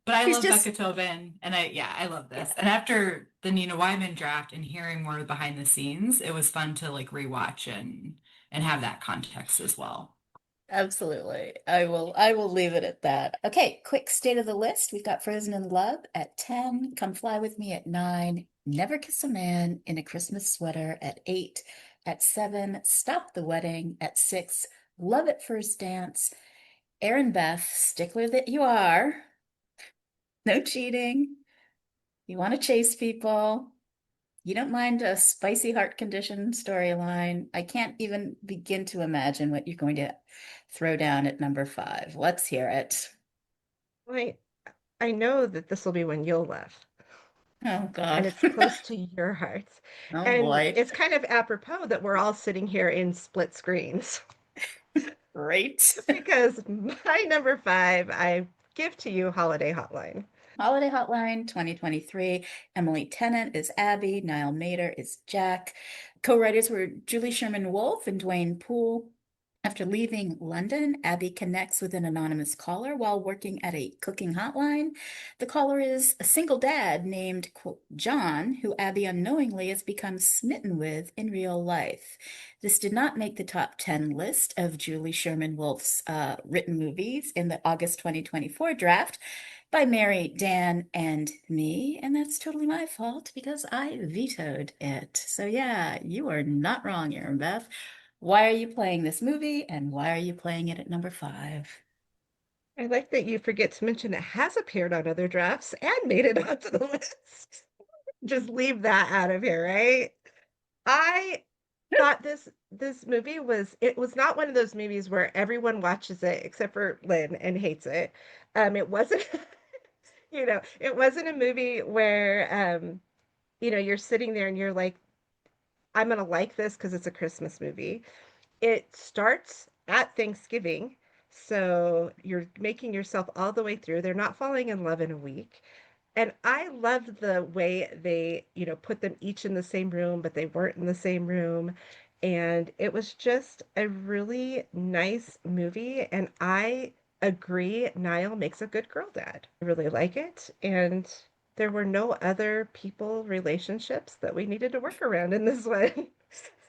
but I
He's
love
just
Becca Tobin, and I love this. And after the Nina Wyman draft and hearing more behind the scenes, it was fun to like rewatch and have that context as well.
absolutely. I will leave it at that. Okay, quick state of the list. We've got Frozen in Love at 10, Come Fly With Me at 9, Never Kiss a Man in a Christmas Sweater at 8, at 7, Stop the Wedding at 6, Love at First Dance, Erinbeth, stickler that you are, no cheating. You want to chase people. You don't mind a spicy heart condition storyline. I can't even begin to imagine what you're going to throw down at number 5. Let's hear it.
Like, I know that this will be when you'll laugh,
Oh,
and
God.
it's close to your heart.
Oh,
And
boy.
it's kind of apropos that we're all sitting here in split screens
Great.
because my number 5, I give to you Holiday Hotline.
Holiday Hotline 2023. Emily Tennant is Abby. Niall Matter is Jack. Co-writers were Julie Sherman-Wolfe and Dwayne Poole. After leaving London, Abby connects with an anonymous caller while working at a cooking hotline. The caller is a single dad named, quote, John, who Abby unknowingly has become smitten with in real life. This did not make the top 10 list of Julie Sherman-Wolfe's written movies in the August 2024 draft by Mary, Dan, and me, and that's totally my fault because I vetoed it. So yeah, you are not wrong, Erinbeth. Why are you playing this movie, and why are you playing it at number 5?
I like that you forget to mention it has appeared on other drafts and made it onto the list. Just leave that out of here, right? I thought this movie was it was not one of those movies where everyone watches it except for Lynn and hates it. It wasn't it wasn't a movie where you're sitting there and you're like, I'm gonna like this because it's a Christmas movie. It starts at Thanksgiving, so you're making yourself all the way through. They're not falling in love in a week. And I loved the way they, put them each in the same room, but they weren't in the same room. And it was just a really nice movie. And I agree, Niall makes a good girl dad. I really like it. And there were no other people relationships that we needed to work around in this one.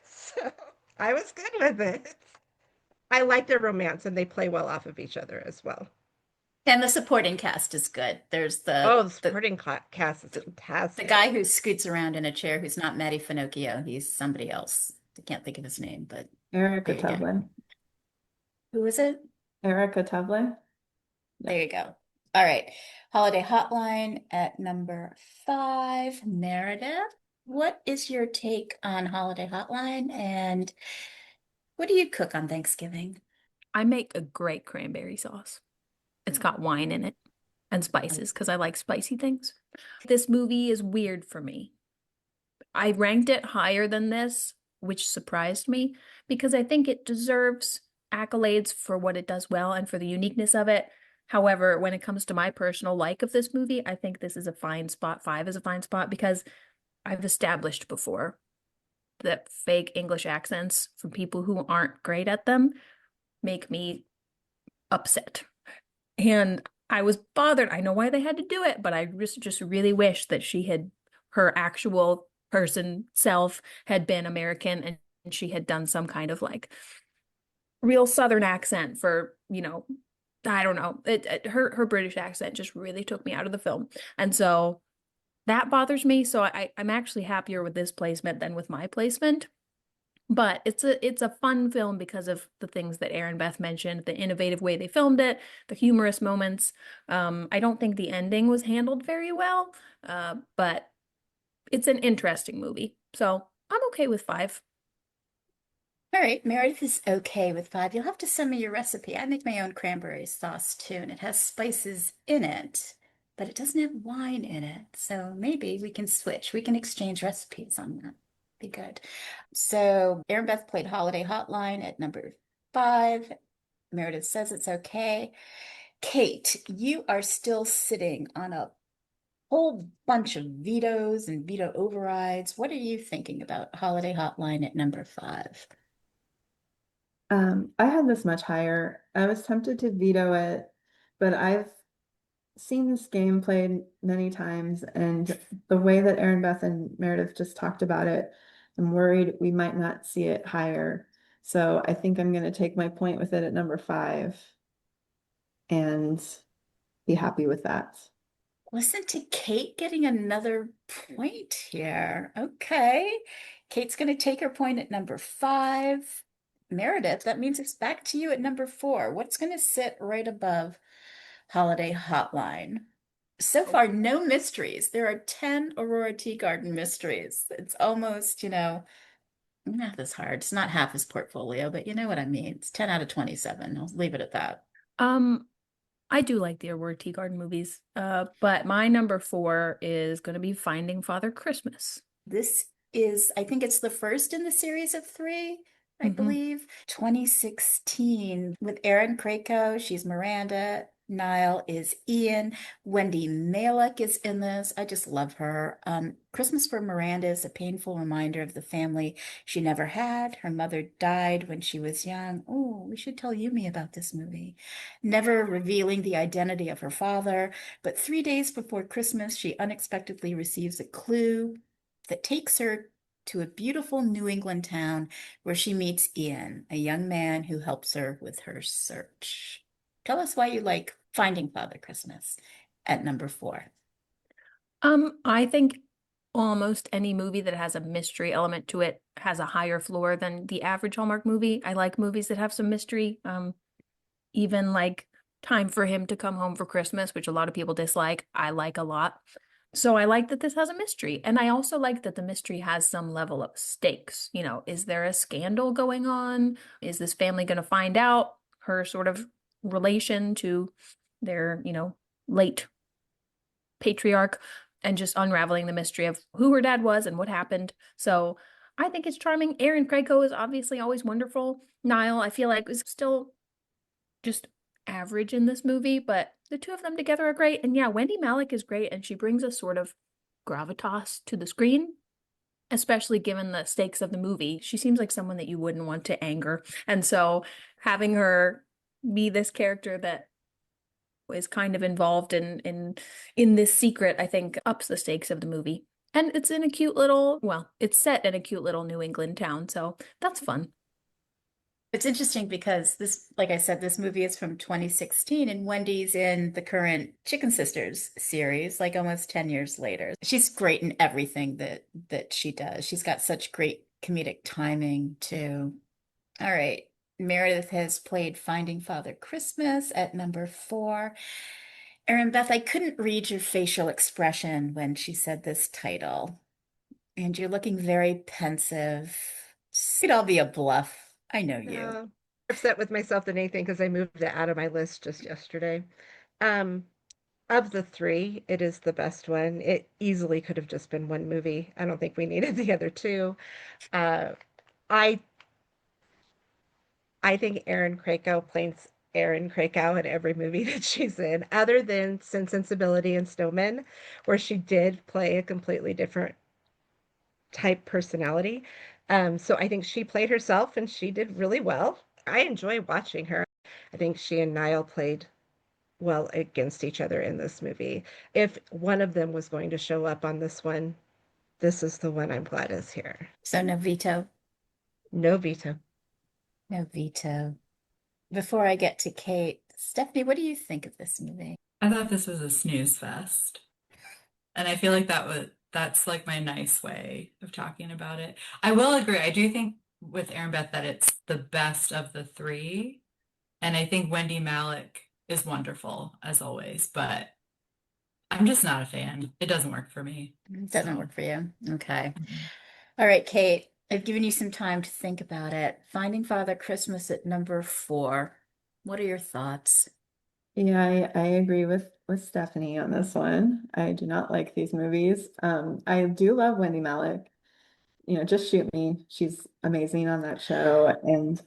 So I was good with it. I like their romance and they play well off of each other as well.
And the supporting cast is good. There's
Oh, the
the
supporting cast is
the
fantastic.
guy who scoots around in a chair who's not Matty Finocchio. He's somebody else. I can't think of his name, but
Erica
there you go.
Tuvlin.
Who is it?
Erica Tuvlin.
There you go. All right. Holiday Hotline at number 5. Meredith, what is your take on Holiday Hotline, and what do you cook on Thanksgiving?
I make a great cranberry sauce. It's got wine in it and spices because I like spicy things. This movie is weird for me. I ranked it higher than this, which surprised me because I think it deserves accolades for what it does well and for the uniqueness of it. However, when it comes to my personal like of this movie, I think this is a fine spot. 5 is a fine spot because I've established before that fake English accents from people who aren't great at them make me upset. And I was bothered. I know why they had to do it, but I just really wish that her actual person self had been American and she had done some kind of like real Southern accent for, I don't know. Her British accent just really took me out of the film. And so that bothers me. So I'm actually happier with this placement than with my placement. But it's a fun film because of the things that Erinbeth mentioned, the innovative way they filmed it, the humorous moments. I don't think the ending was handled very well, but it's an interesting movie. So I'm okay with 5.
All right, Meredith is okay with 5. You'll have to send me your recipe. I make my own cranberry sauce too, and it has spices in it, but it doesn't have wine in it. So maybe we can switch. We can exchange recipes on that. Be good. So Erinbeth played Holiday Hotline at number 5. Meredith says it's okay. Kate, you are still sitting on a whole bunch of vetoes and veto overrides. What are you thinking about Holiday Hotline at number 5?
I had this much higher. I was tempted to veto it, but I've seen this game played many times, and the way that Erin Beth and Meredith just talked about it, I'm worried we might not see it higher. So I think I'm going to take my point with it at number 5 and be happy with that.
Listen to Kate getting another point here. Okay. Kate's going to take her point at number 5. Meredith, that means it's back to you at number 4. What's going to sit right above Holiday Hotline? So far, no mysteries. There are 10 Aurora Tea Garden mysteries. It's almost, math is hard. It's not half his portfolio, but you know what I mean. It's 10 out of 27. I'll leave it at that.
I do like the Aurora Tea Garden movies, but my number 4 is going to be Finding Father Christmas.
This is, I think it's the first in the series of 3, I believe. 2016 with Erin Krakow. She's Miranda. Niall is Ian. Wendy Malick is in this. I just love her. Christmas for Miranda is a painful reminder of the family she never had. Her mother died when she was young. Oh, we should tell Yumi about this movie. Never revealing the identity of her father, but 3 days before Christmas, she unexpectedly receives a clue that takes her to a beautiful New England town where she meets Ian, a young man who helps her with her search. Tell us why you like Finding Father Christmas at number 4.
I think almost any movie that has a mystery element to it has a higher floor than the average Hallmark movie. I like movies that have some mystery. Even like Time for Him to Come Home for Christmas, which a lot of people dislike, I like a lot. So I like that this has a mystery. And I also like that the mystery has some level of stakes. Is there a scandal going on? Is this family going to find out her sort of relation to their, late patriarch, and just unraveling the mystery of who her dad was and what happened. So I think it's charming. Erin Krakow is obviously always wonderful. Niall, I feel like, is still just average in this movie, but the two of them together are great. And yeah, Wendy Malick is great, and she brings a sort of gravitas to the screen, especially given the stakes of the movie. She seems like someone that you wouldn't want to anger. And so having her be this character that is kind of involved in this secret, I think ups the stakes of the movie. And it's in a cute little, well, it's set in a cute little New England town, so that's fun.
It's interesting because this, like I said, this movie is from 2016 and Wendy's in the current Chicken Sisters series, like almost 10 years later. She's great in everything that she does. She's got such great comedic timing too. All right. Meredith has played Finding Father Christmas at number 4. Erinbeth, I couldn't read your facial expression when she said this title, and you're looking very pensive. It'd all be a bluff. I know you.
More upset with myself than anything because I moved it out of my list just yesterday. Of the 3, it is the best one. It easily could have just been one movie. I don't think we needed the other 2. Uh, I I think Erin Krakow Erin Krakow in every movie that she's in, other than Sense and Sensibility and Snowman, where she did play a completely different type personality. So I think she played herself and she did really well. I enjoy watching her. I think she and Niall played well against each other in this movie. If one of them was going to show up on this one, this is the one I'm glad is here.
So no veto.
No veto.
No veto. Before I get to Kate, Stephanie, what do you think of this movie?
I thought this was a snooze fest. And I feel like that's like my nice way of talking about it. I will agree. I do think with Erinbeth that it's the best of the three. And I think Wendy Malick is wonderful as always, but I'm just not a fan. It doesn't work for me.
It doesn't work for you. Okay.
Mhm.
All right, Kate, I've given you some time to think about it. Finding Father Christmas at number 4. What are your thoughts?
Yeah, I agree with Stephanie on this one. I do not like these movies. I do love Wendy Malick. Just shoot me. She's amazing on that show. And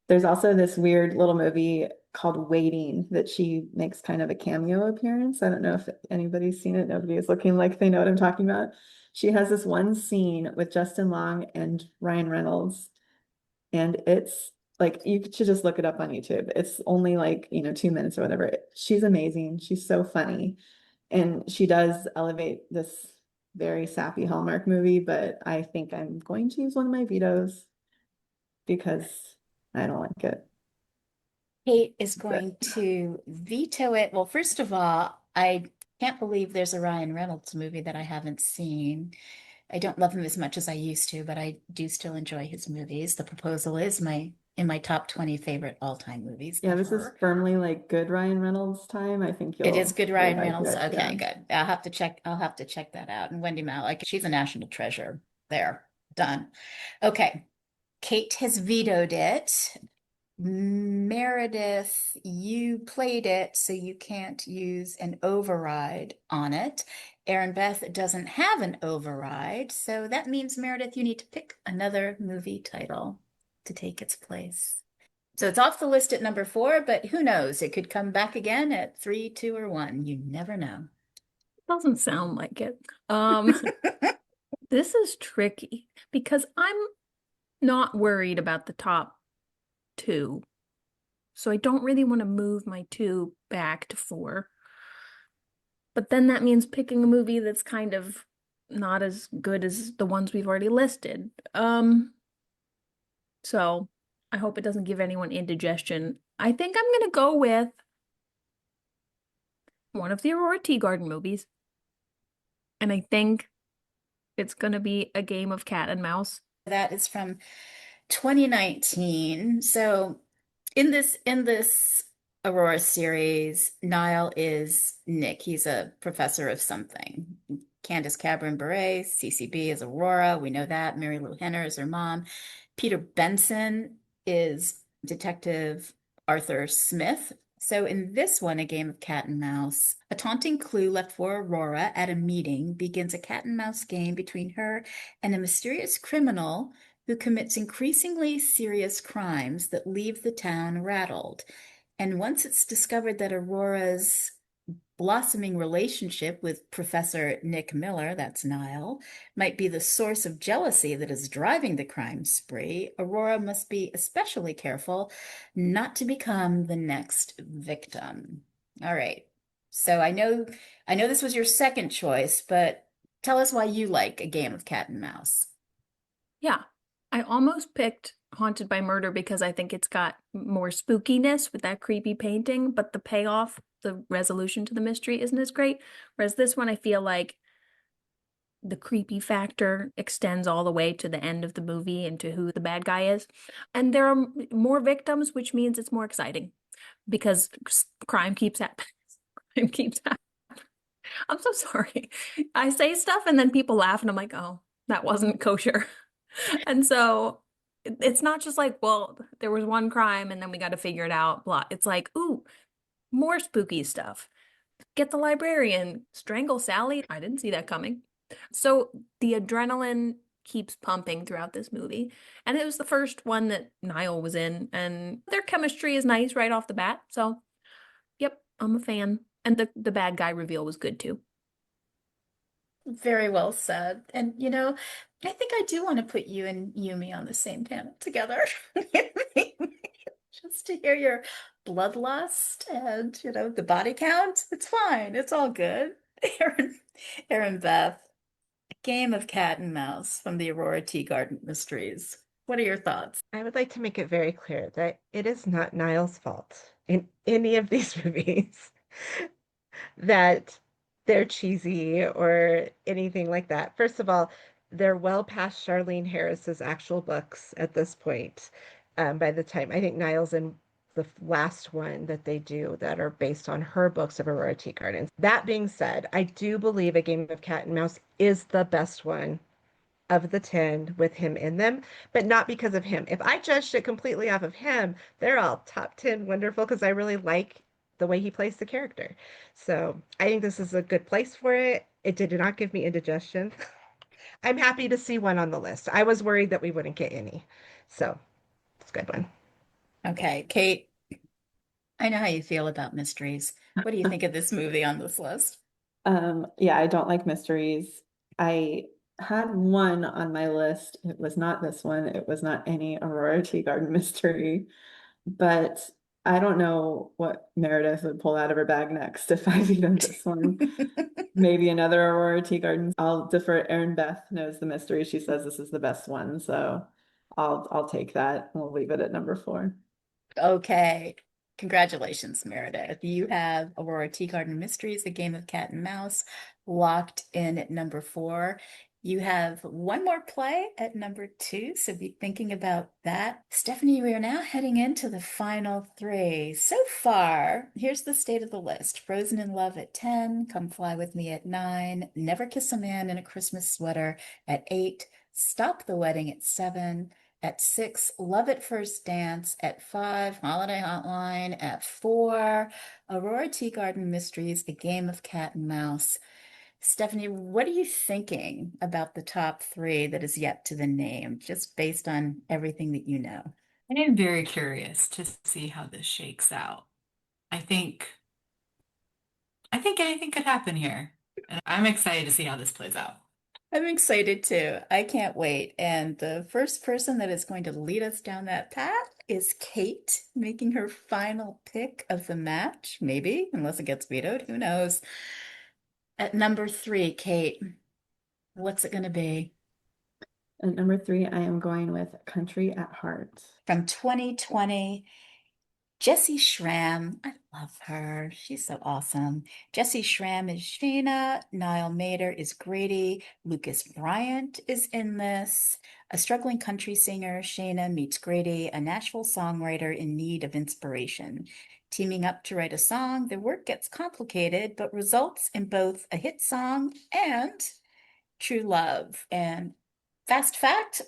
there's also this weird little movie called Waiting that she makes kind of a cameo appearance. I don't know if anybody's seen it. Nobody is looking like they know what I'm talking about. She has this one scene with Justin Long and Ryan Reynolds, and it's like you should just look it up on YouTube. It's only like 2 minutes or whatever. She's amazing. She's so funny, and she does elevate this very sappy Hallmark movie, but I think I'm going to use one of my vetoes because I don't like it.
Kate is going to veto it. Well, first of all, I can't believe there's a Ryan Reynolds movie that I haven't seen. I don't love him as much as I used to, but I do still enjoy his movies. The Proposal is in my top 20 favorite all-time movies
Yeah, this is
ever.
firmly like good Ryan Reynolds time. I think
It is good Ryan
like
Reynolds.
it.
Okay,
Yeah.
good. I'll have to check that out. And Wendy Malick, she's a national treasure. There, done. Okay. Kate has vetoed it. Meredith, you played it, so you can't use an override on it. Erinbeth doesn't have an override, so that means, Meredith, you need to pick another movie title to take its place. So it's off the list at number 4, but who knows? It could come back again at 3, 2, or 1. You never know.
Doesn't sound like it. This is tricky because I'm not worried about the top 2. So I don't really want to move my 2 back to 4. But then that means picking a movie that's kind of not as good as the ones we've already listed. So I hope it doesn't give anyone indigestion. I think I'm going to go with one of the Aurora Teagarden movies. And I think it's going to be A Game of Cat and Mouse.
That is from 2019. So in this Aurora series, Niall is Nick. He's a professor of something. Candace Cameron Bure, CCB is Aurora. We know that. Mary Lou Henner is her mom. Peter Benson is Detective Arthur Smith. So in this one, A Game of Cat and Mouse, a taunting clue left for Aurora at a meeting begins a cat and mouse game between her and a mysterious criminal who commits increasingly serious crimes that leave the town rattled. And once it's discovered that Aurora's blossoming relationship with Professor Nick Miller, that's Niall, might be the source of jealousy that is driving the crime spree, Aurora must be especially careful not to become the next victim. All right. So I know this was your second choice, but tell us why you like A Game of Cat and Mouse.
Yeah, I almost picked Haunted by Murder because I think it's got more spookiness with that creepy painting, but the payoff, the resolution to the mystery isn't as great. Whereas this one, I feel like the creepy factor extends all the way to the end of the movie and to who the bad guy is. And there are more victims, which means it's more exciting because crime keeps happening. Crime keeps happening. I'm so sorry. I say stuff and then people laugh and I'm like, oh, that wasn't kosher. And so it's not just like, well, there was one crime and then we got to figure it out. Blah. It's like, ooh, more spooky stuff. Get the librarian, strangle Sally. I didn't see that coming. So the adrenaline keeps pumping throughout this movie. And it was the first one that Niall was in, and their chemistry is nice right off the bat. So, yep, I'm a fan. And the bad guy reveal was good too.
Very well said. And I think I do want to put you and Yumi on the same panel together. Just to hear your bloodlust and the body count. It's fine. It's all good. Aaron Beth, Game of Cat and Mouse from the Aurora Tea Garden Mysteries. What are your thoughts?
I would like to make it very clear that it is not Niall's fault in any of these movies that they're cheesy or anything like that. First of all, they're well past Charlene Harris's actual books at this point. By the time I think Niall's in the last one that they do that are based on her books of Aurora Tea Gardens. That being said, I do believe A Game of Cat and Mouse is the best one of the 10 with him in them, but not because of him. If I judged it completely off of him, they're all top 10 wonderful because I really like the way he plays the character. So I think this is a good place for it. It did not give me indigestion. I'm happy to see one on the list. I was worried that we wouldn't get any. So it's a good one.
Okay, Kate, I know how you feel about mysteries. What do you think of this movie on this list?
Yeah, I don't like mysteries. I had one on my list. It was not this one. It was not any Aurora Tea Garden mystery, but I don't know what Meredith would pull out of her bag next if I feed him this one. Maybe another Aurora Tea Garden. I'll defer. Erinbeth knows the mystery. She says this is the best one, so I'll take that. We'll leave it at number 4.
Okay. Congratulations, Meredith. You have Aurora Tea Garden Mysteries, A Game of Cat and Mouse, locked in at number 4. You have one more play at number 2, so be thinking about that. Stephanie, we are now heading into the final 3. So far, here's the state of the list. Frozen in Love at 10, Come Fly With Me at 9, Never Kiss a Man in a Christmas Sweater at 8, Stop the Wedding at 7, at 6, Love at First Dance. At 5, Holiday Hotline. At 4, Aurora Tea Garden Mysteries, A Game of Cat and Mouse. Stephanie, what are you thinking about the top 3 that is yet to the name, just based on everything that you know?
I am very curious to see how this shakes out. I think anything could happen here. And I'm excited to see how this plays out.
I'm excited too. I can't wait. And the first person that is going to lead us down that path is Kate, making her final pick of the match. Maybe, unless it gets vetoed, who knows? At number 3, Kate, what's it going to be?
At number 3, I am going with Country at Heart.
From 2020, Jessie Schramm. I love her. She's so awesome. Jessie Schramm is Shayna. Niall Matter is Grady. Lucas Bryant is in this. A struggling country singer, Shayna meets Grady, a Nashville songwriter in need of inspiration. Teaming up to write a song, their work gets complicated, but results in both a hit song and true love. And fast fact,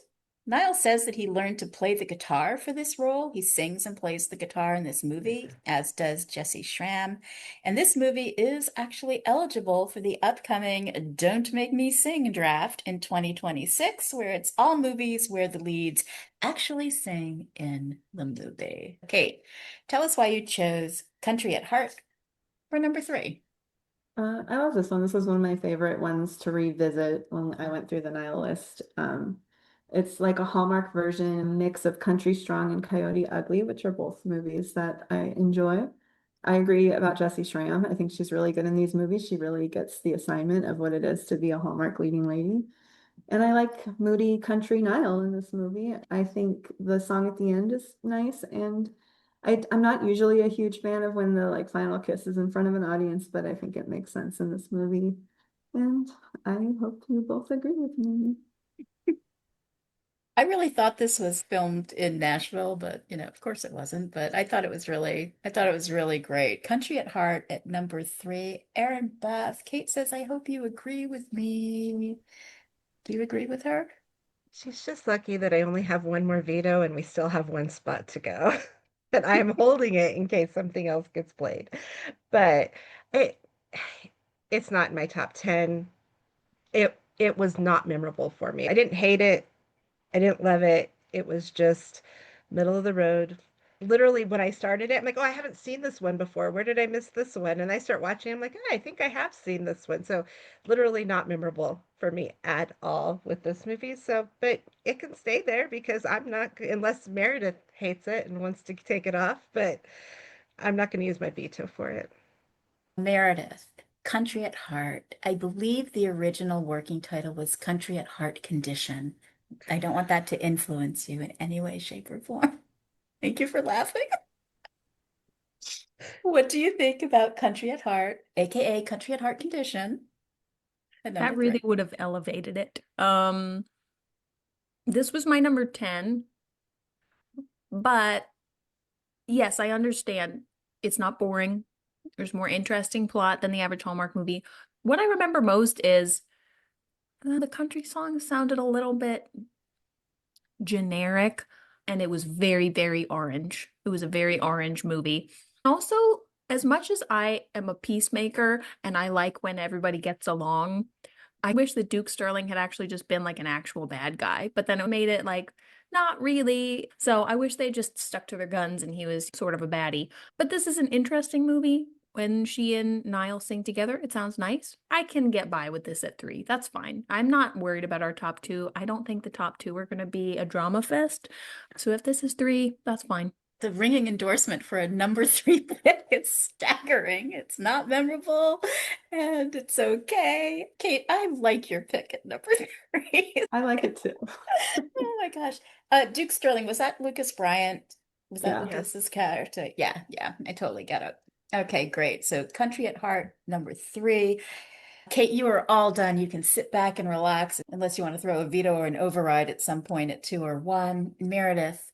Niall says that he learned to play the guitar for this role. He sings and plays the guitar in this movie, as does Jessie Schramm. And this movie is actually eligible for the upcoming Don't Make Me Sing draft in 2026, where it's all movies where the leads actually sing in the movie. Kate, tell us why you chose Country at Heart for number 3.
I love this one. This was one of my favorite ones to revisit when I went through the Nile list. It's like a Hallmark version, mix of Country Strong and Coyote Ugly, which are both movies that I enjoy. I agree about Jessie Schramm. I think she's really good in these movies. She really gets the assignment of what it is to be a Hallmark leading lady. And I like moody country Niall in this movie. I think the song at the end is nice, and I'm not usually a huge fan of when the final kiss is in front of an audience, but I think it makes sense in this movie. And I hope you both agree with me.
I really thought this was filmed in Nashville, but of course it wasn't. But I thought it was really great. Country at Heart at number 3. Erinbeth, Kate says, I hope you agree with me. Do you agree with her?
She's just lucky that I only have one more veto and we still have one spot to go. And I'm holding it in case something else gets played. But it's not in my top 10. it was not memorable for me. I didn't hate it. I didn't love it. It was just middle of the road. Literally, when I started it, I'm like, oh, I haven't seen this one before. Where did I miss this one? And I start watching, I'm like, oh, I think I have seen this one. So, literally, not memorable for me at all with this movie. So, but it can stay there because I'm not, unless Meredith hates it and wants to take it off, but I'm not going to use my veto for it.
Meredith, Country at Heart. I believe the original working title was Country at Heart Condition. I don't want that to influence you in any way, shape, or form. Thank you for laughing. What do you think about Country at Heart, aka Country at Heart Condition? At
That
number
really
three.
would have elevated it. This was my number 10, but yes, I understand it's not boring. There's more interesting plot than the average Hallmark movie. What I remember most is the country songs sounded a little bit generic, and it was very, very orange. It was a very orange movie. Also, as much as I am a peacemaker and I like when everybody gets along, I wish that Duke Sterling had actually just been like an actual bad guy, but then it made it like not really. So I wish they just stuck to their guns and he was sort of a baddie. But this is an interesting movie. When she and Niall sing together, it sounds nice. I can get by with this at 3. That's fine. I'm not worried about our top 2. I don't think the top 2 are going to be a drama fest. So if this is 3, that's fine.
The ringing endorsement for a number 3 pick. It's staggering. It's not memorable, and it's okay. Kate, I like your pick at number 3.
I like it too.
Oh my gosh. Duke Sterling, was that Lucas Bryant? Was that
Yeah.
Lucas's character? Yeah, I totally get it. Okay, great. So Country at Heart, number 3. Kate, you are all done. You can sit back and relax unless you want to throw a veto or an override at some point at 2 or 1. Meredith,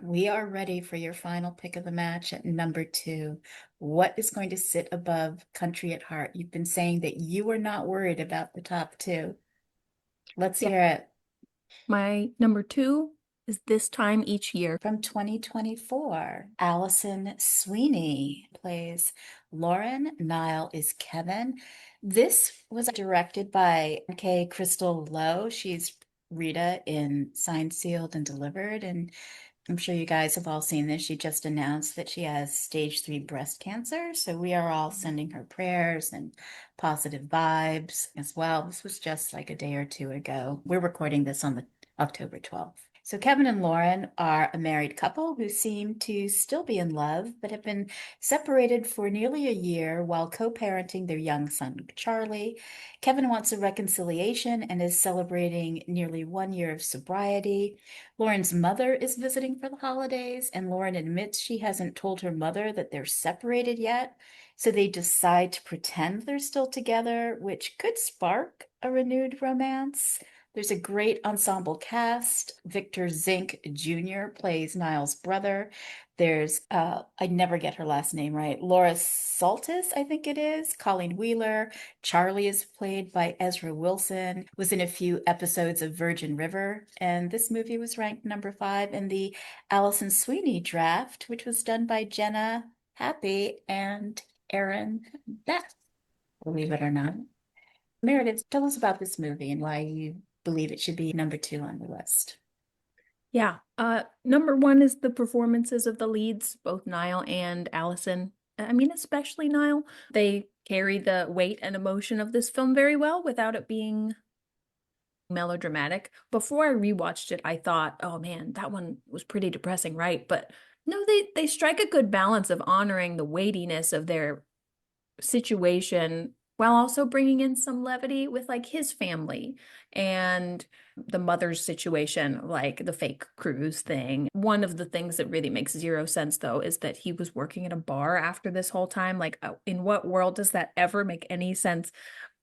we are ready for your final pick of the match at number 2. What is going to sit above Country at Heart? You've been saying that you were not worried about the top 2. Let's
Yeah.
hear it.
My number 2 is This Time Each Year.
From 2024, Allison Sweeney plays Lauren. Niall is Kevin. This was directed by K. Crystal Lowe. She's Rita in Signed, Sealed, and Delivered. And I'm sure you guys have all seen this. She just announced that she has stage 3 breast cancer. So we are all sending her prayers and positive vibes as well. This was just like a day or two ago. We're recording this on the October 12th. So Kevin and Lauren are a married couple who seem to still be in love, but have been separated for nearly a year while co-parenting their young son, Charlie. Kevin wants a reconciliation and is celebrating nearly 1 year of sobriety. Lauren's mother is visiting for the holidays, and Lauren admits she hasn't told her mother that they're separated yet. So they decide to pretend they're still together, which could spark a renewed romance. There's a great ensemble cast. Victor Zink Jr. plays Niall's brother. There's, I never get her last name right, Laura Saltis, I think it is, Colleen Wheeler. Charlie is played by Ezra Wilson, was in a few episodes of Virgin River, and this movie was ranked number 5 in the Allison Sweeney draft, which was done by Jenna Happy and Erinbeth, believe it or not. Meredith, tell us about this movie and why you believe it should be number 2 on the list.
Yeah. Number 1 is the performances of the leads, both Niall and Allison. I mean, especially Niall. They carry the weight and emotion of this film very well without it being melodramatic. Before I rewatched it, I thought, oh man, that one was pretty depressing, right? But no, they strike a good balance of honoring the weightiness of their situation while also bringing in some levity with like his family and the mother's situation, like the fake cruise thing. One of the things that really makes 0 sense though is that he was working at a bar after this whole time. Like, in what world does that ever make any sense?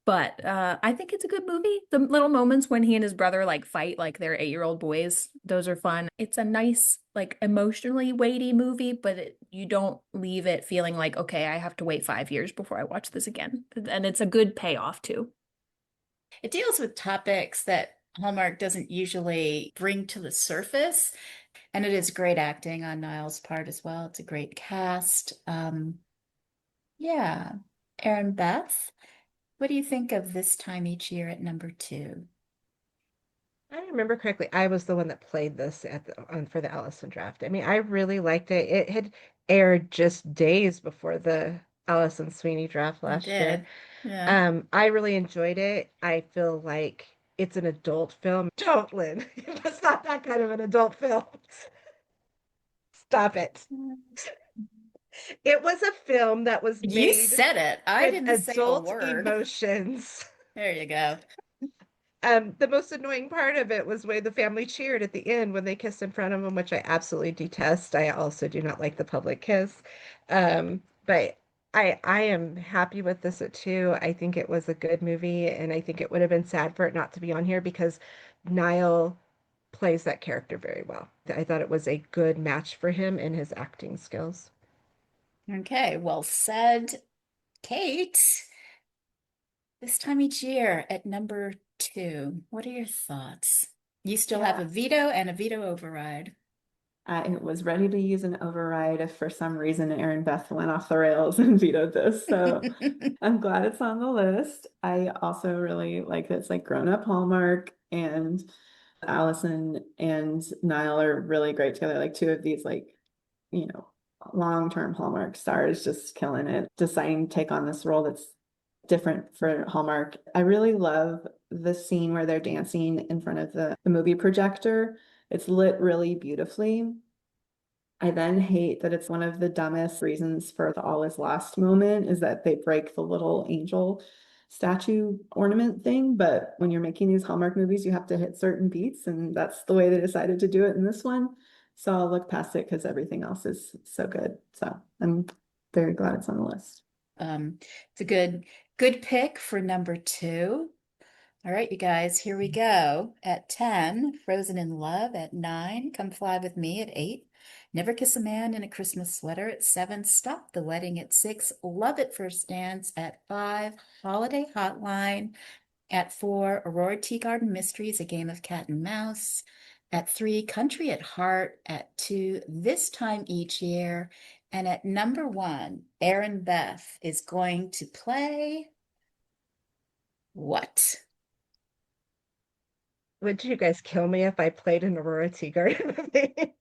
But I think it's a good movie. The little moments when he and his brother like fight like they're 8-year-old boys, those are fun. It's a nice, like emotionally weighty movie, but you don't leave it feeling like, okay, I have to wait 5 years before I watch this again. And it's a good payoff too.
It deals with topics that Hallmark doesn't usually bring to the surface, and it is great acting on Niall's part as well. It's a great cast. Yeah. Erinbeth, What do you think of This Time Each Year at number 2?
I remember correctly, I was the one that played this for the Allison draft. I mean, I really liked it. It had aired just days before the Allison Sweeney draft
I
last year.
did. Yeah.
I really enjoyed it. I feel like it's an adult film. Don't, Lynn. It's not that kind of an adult film. Stop it. It was a film that was
You
made
said it. I
with
didn't say a
adult
word.
emotions.
There you go.
The most annoying part of it was when the family cheered at the end when they kissed in front of him, which I absolutely detest. I also do not like the public kiss. But I am happy with this at 2. I think it was a good movie, and I think it would have been sad for it not to be on here because Niall plays that character very well. I thought it was a good match for him and his acting skills.
Okay, well said, Kate. This Time Each Year at number 2. What are your thoughts? You still have a
Yeah.
veto and a veto override.
I was ready to use an override if for some reason Erinbeth went off the rails and vetoed this. So I'm glad it's on the list. I also really like that it's like grown up Hallmark, and Allison and Niall are really great together. Like two of these like, you know, long-term Hallmark stars just killing it, deciding to take on this role that's different for Hallmark. I really love the scene where they're dancing in front of the movie projector. It's lit really beautifully. I then hate that it's one of the dumbest reasons for the all is lost moment is that they break the little angel statue ornament thing. But when you're making these Hallmark movies, you have to hit certain beats, and that's the way they decided to do it in this one. So I'll look past it because everything else is so good. So I'm very glad it's on the list.
It's a good pick for number 2. All right, you guys, here we go. At 10, Frozen in Love. At 9, Come Fly With Me. At 8, Never Kiss a Man in a Christmas Sweater. At 7, Stop the Wedding. At 6, Love at First Dance. At 5, Holiday Hotline. At 4, Aurora Tea Garden Mysteries, A Game of Cat and Mouse. At 3, Country at Heart. At 2, This Time Each Year. And at number 1, Erinbeth is going to play what?
Would you guys kill me if I played an Aurora Tea Garden movie?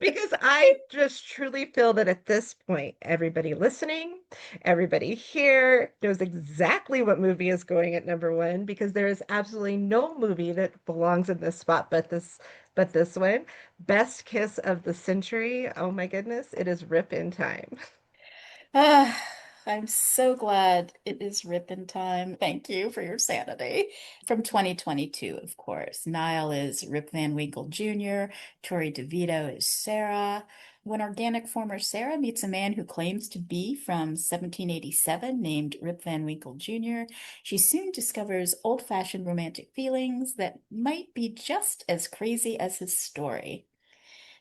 Because I just truly feel that at this point, everybody listening, everybody here knows exactly what movie is going at number 1 because there is absolutely no movie that belongs in this spot but this one. Best kiss of the century. Oh my goodness, it is Rip in Time.
Ah, I'm so glad it is ribbon time. Thank you for your sanity. From 2022, of course. Niall is Rip Van Winkle Jr., Tori DeVito is Sarah. When organic former Sarah meets a man who claims to be from 1787 named Rip Van Winkle Jr., she soon discovers old-fashioned romantic feelings that might be just as crazy as his story.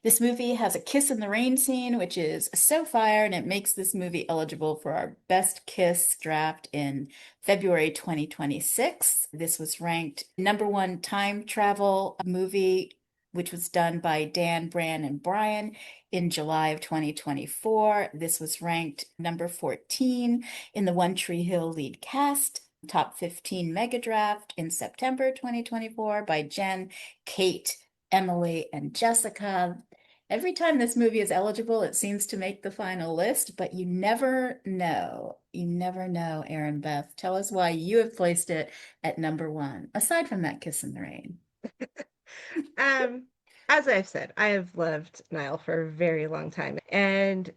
This movie has a kiss in the rain scene, which is so fire, and it makes this movie eligible for our Best Kiss draft in February 2026. This was ranked number 1 time travel movie, which was done by Dan, Bran, and Brian in July of 2024. This was ranked number 14 in the One Tree Hill lead cast. Top 15 mega draft in September 2024 by Jen, Kate, Emily, and Jessica. Every time this movie is eligible, it seems to make the final list, but you never know. You never know, Erinbeth. Tell us why you have placed it at number 1, aside from that kiss in the rain.
Um, as I've said, I have loved Niall for a very long time, and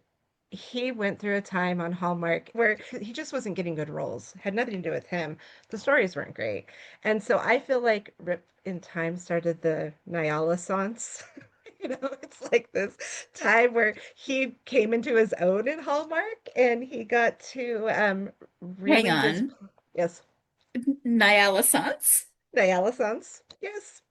he went through a time on Hallmark where he just wasn't getting good roles. Had nothing to do with him. The stories weren't great. And so I feel like Rip in Time started the Niall-essence. It's like this time where he came into his own in Hallmark and he got to
Hang
really just,
on.
yes,
Niall Sans?
Niall-essence. Yes.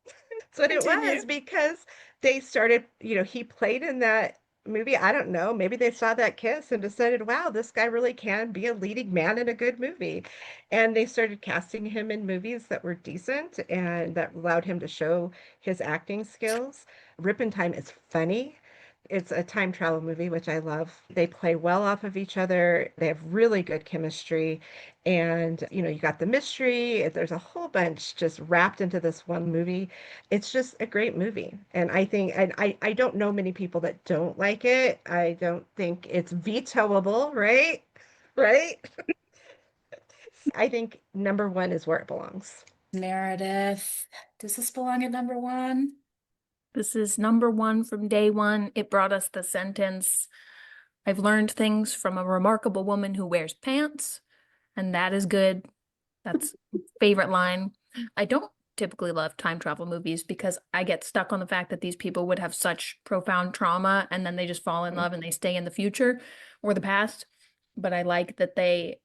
That's what it was
Continue.
because they started, he played in that movie. I don't know. Maybe they saw that kiss and decided, wow, this guy really can be a leading man in a good movie. And they started casting him in movies that were decent and that allowed him to show his acting skills. Rip in Time is funny. It's a time travel movie, which I love. They play well off of each other. They have really good chemistry. And, you got the mystery. There's a whole bunch just wrapped into this one movie. It's just a great movie. And I think, and I don't know many people that don't like it. I don't think it's vetoable, right? Right? I think number one is where it belongs.
Meredith, does this belong at number one?
This is number one from day one. It brought us the sentence, I've learned things from a remarkable woman who wears pants, and that is good. That's favorite line. I don't typically love time travel movies because I get stuck on the fact that these people would have such profound trauma and then they just fall in love and they stay in the future or the past. But I like that they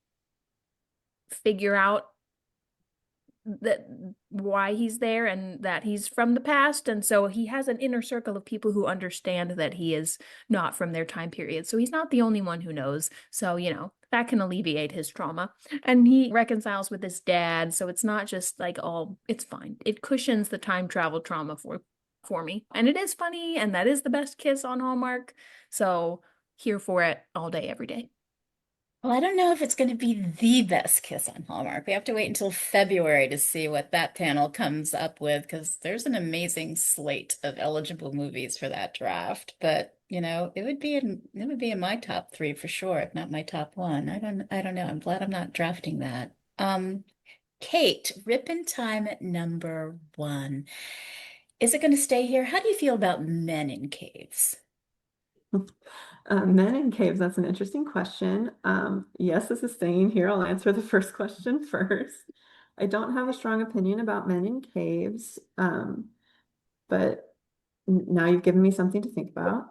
figure out that why he's there and that he's from the past, and so he has an inner circle of people who understand that he is not from their time period, so he's not the only one who knows, so that can alleviate his trauma, and he reconciles with his dad, so it's not just like all it's fine. It cushions the time travel trauma for me, and it is funny, and that is the best kiss on Hallmark, so here for it all day every day.
Well, I don't know if it's going to be the best kiss on Hallmark. We have to wait until February to see what that panel comes up with because there's an amazing slate of eligible movies for that draft. But, it would be in my top three for sure, if not my top one. I don't know. I'm glad I'm not drafting that. Kate, Rip Time at number one. Is it going to stay here? How do you feel about Men in Caves?
Men in caves, that's an interesting question. Yes, this is staying here. I'll answer the first question first. I don't have a strong opinion about Men in Caves, but now you've given me something to think about.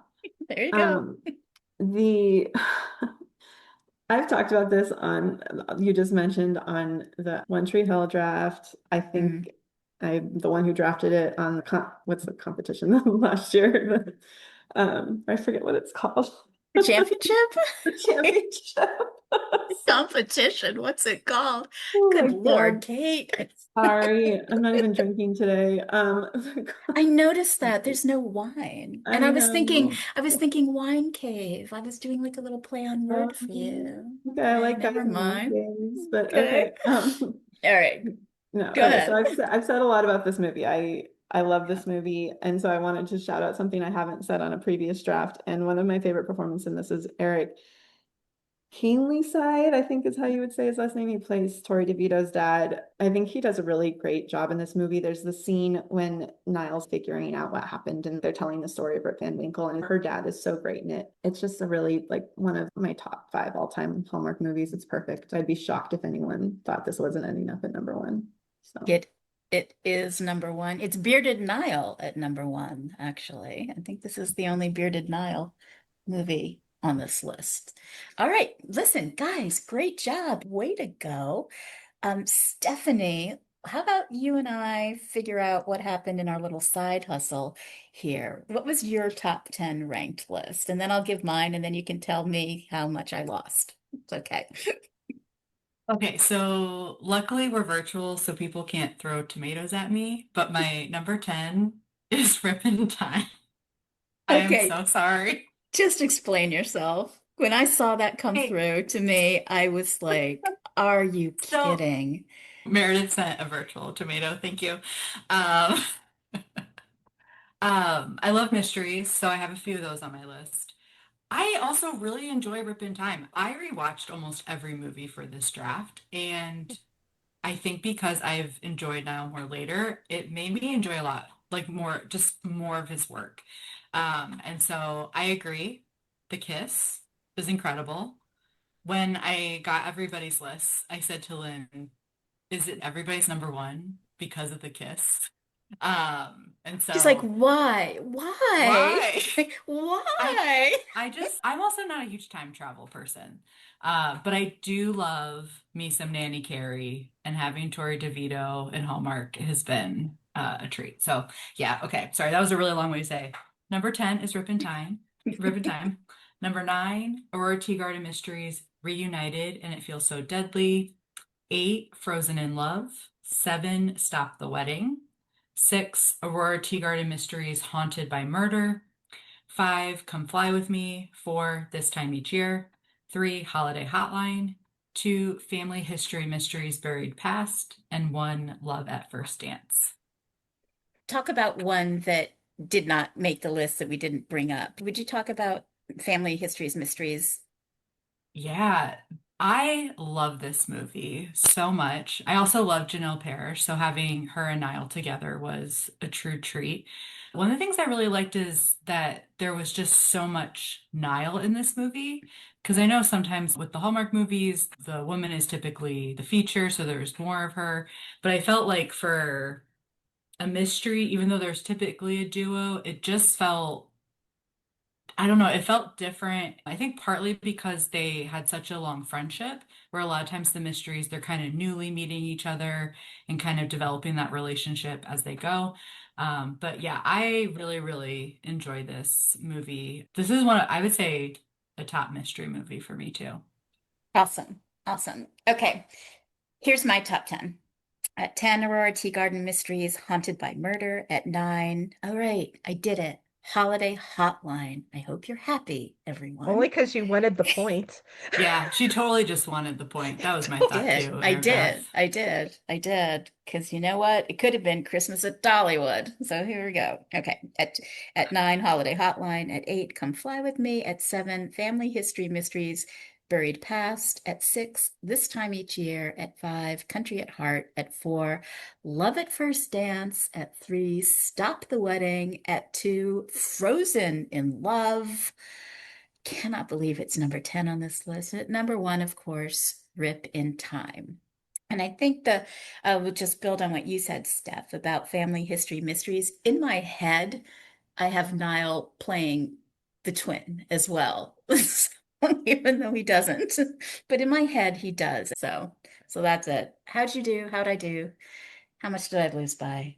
There you go.
The I've talked about this you just mentioned on the One Tree Hill draft. I think I'm the one who drafted it on what's the competition last year? I forget what it's called.
The championship?
The championship.
Competition. What's it called?
Oh
Good
my
Lord,
God.
Kate.
Sorry, I'm not even drinking today.
I noticed that there's no wine. And
I know.
I was thinking wine cave. I was doing like a little play on word for you.
Okay, I like guys
Never
and
mind.
games, but
Okay.
okay.
All right,
No,
go
okay. So
ahead.
I've said a lot about this movie. I love this movie, and so I wanted to shout out something I haven't said on a previous draft. And one of my favorite performances in this is Eric Keenlyside, I think is how you would say his last name. He plays Tori DeVito's dad. I think he does a really great job in this movie. There's the scene when Niall's figuring out what happened and they're telling the story of Rip Van Winkle, and her dad is so great in it. It's just a really one of my top 5 all-time Hallmark movies. It's perfect. I'd be shocked if anyone thought this wasn't ending up at number one. So
It is number one. It's Bearded Niall at number one, actually. I think this is the only Bearded Niall movie on this list. All right, listen, guys, great job. Way to go. Stephanie, how about you and I figure out what happened in our little side hustle here? What was your top 10 ranked list? And then I'll give mine, and then you can tell me how much I lost. It's okay.
Okay, so luckily we're virtual, so people can't throw tomatoes at me, but my number 10 is Rippin' Time. I am
Okay,
so sorry.
just explain yourself. When I saw that come
Hey,
through to me, I was like, are you
so
kidding?
Meredith sent a virtual tomato, thank you. Um, I love mysteries, so I have a few of those on my list. I also really enjoy Rippin' Time. I rewatched almost every movie for this draft, and I think because I've enjoyed Now More Later, it made me enjoy a lot, like just more of his work. And so I agree. The Kiss is incredible. When I got everybody's list, I said to Lynn, is it everybody's number one because of The Kiss? And
She's like,
so
why? Why?
why?
Like,
I
why?
I'm also not a huge time travel person. But I do love me some Nanny Carey, and having Tori DeVito and Hallmark has been a treat. So yeah, okay. Sorry, that was a really long way to say. Number 10 is Rip and Time. Rip and Time. Number 9, Aurora Tea Garden Mysteries Reunited, and It Feels So Deadly. 8, Frozen in Love. 7, Stop the Wedding. 6, Aurora Tea Garden Mysteries Haunted by Murder. 5, Come Fly With Me. 4, This Time Each Year. 3, Holiday Hotline. 2, Family History Mysteries Buried Past. And 1, Love at First Dance.
Talk about one that did not make the list that we didn't bring up. Would you talk about Family Histories Mysteries?
Yeah, I love this movie so much. I also love Janelle Parrish, so having her and Niall together was a true treat. One of the things I really liked is that there was just so much Niall in this movie. Because I know sometimes with the Hallmark movies, the woman is typically the feature, so there's more of her. But I felt like for a mystery, even though there's typically a duo, it just felt, I don't know, it felt different. I think partly because they had such a long friendship, where a lot of times the mysteries, they're kind of newly meeting each other and kind of developing that relationship as they go. But yeah, I really, really enjoy this movie. This is one, I would say, a top mystery movie for me too.
Awesome. Awesome. Okay. Here's my top 10. At 10, Aurora Tea Garden Mysteries, Haunted by Murder. At 9, all right, I did it. Holiday Hotline. I hope you're happy, everyone.
Only because you wanted the point.
Yeah, she totally just wanted the point. That was my thought too,
I
Erinbeth.
did. I did. Because you know what? It could have been Christmas at Dollywood. So here we go. Okay. At 9, Holiday Hotline. At 8, Come Fly With Me. At 7, Family History Mysteries Buried Past. At 6, This Time Each Year. At 5, Country at Heart. At 4, Love at First Dance. At 3, Stop the Wedding. At 2, Frozen in Love. Cannot believe it's number 10 on this list. At number 1, of course, Rip in Time. And I think we'll just build on what you said, Steph, about family history mysteries. In my head, I have Niall playing the twin as well, even though he doesn't. But in my head, he does. So that's it. How'd you do? How'd I do? How much did I lose by?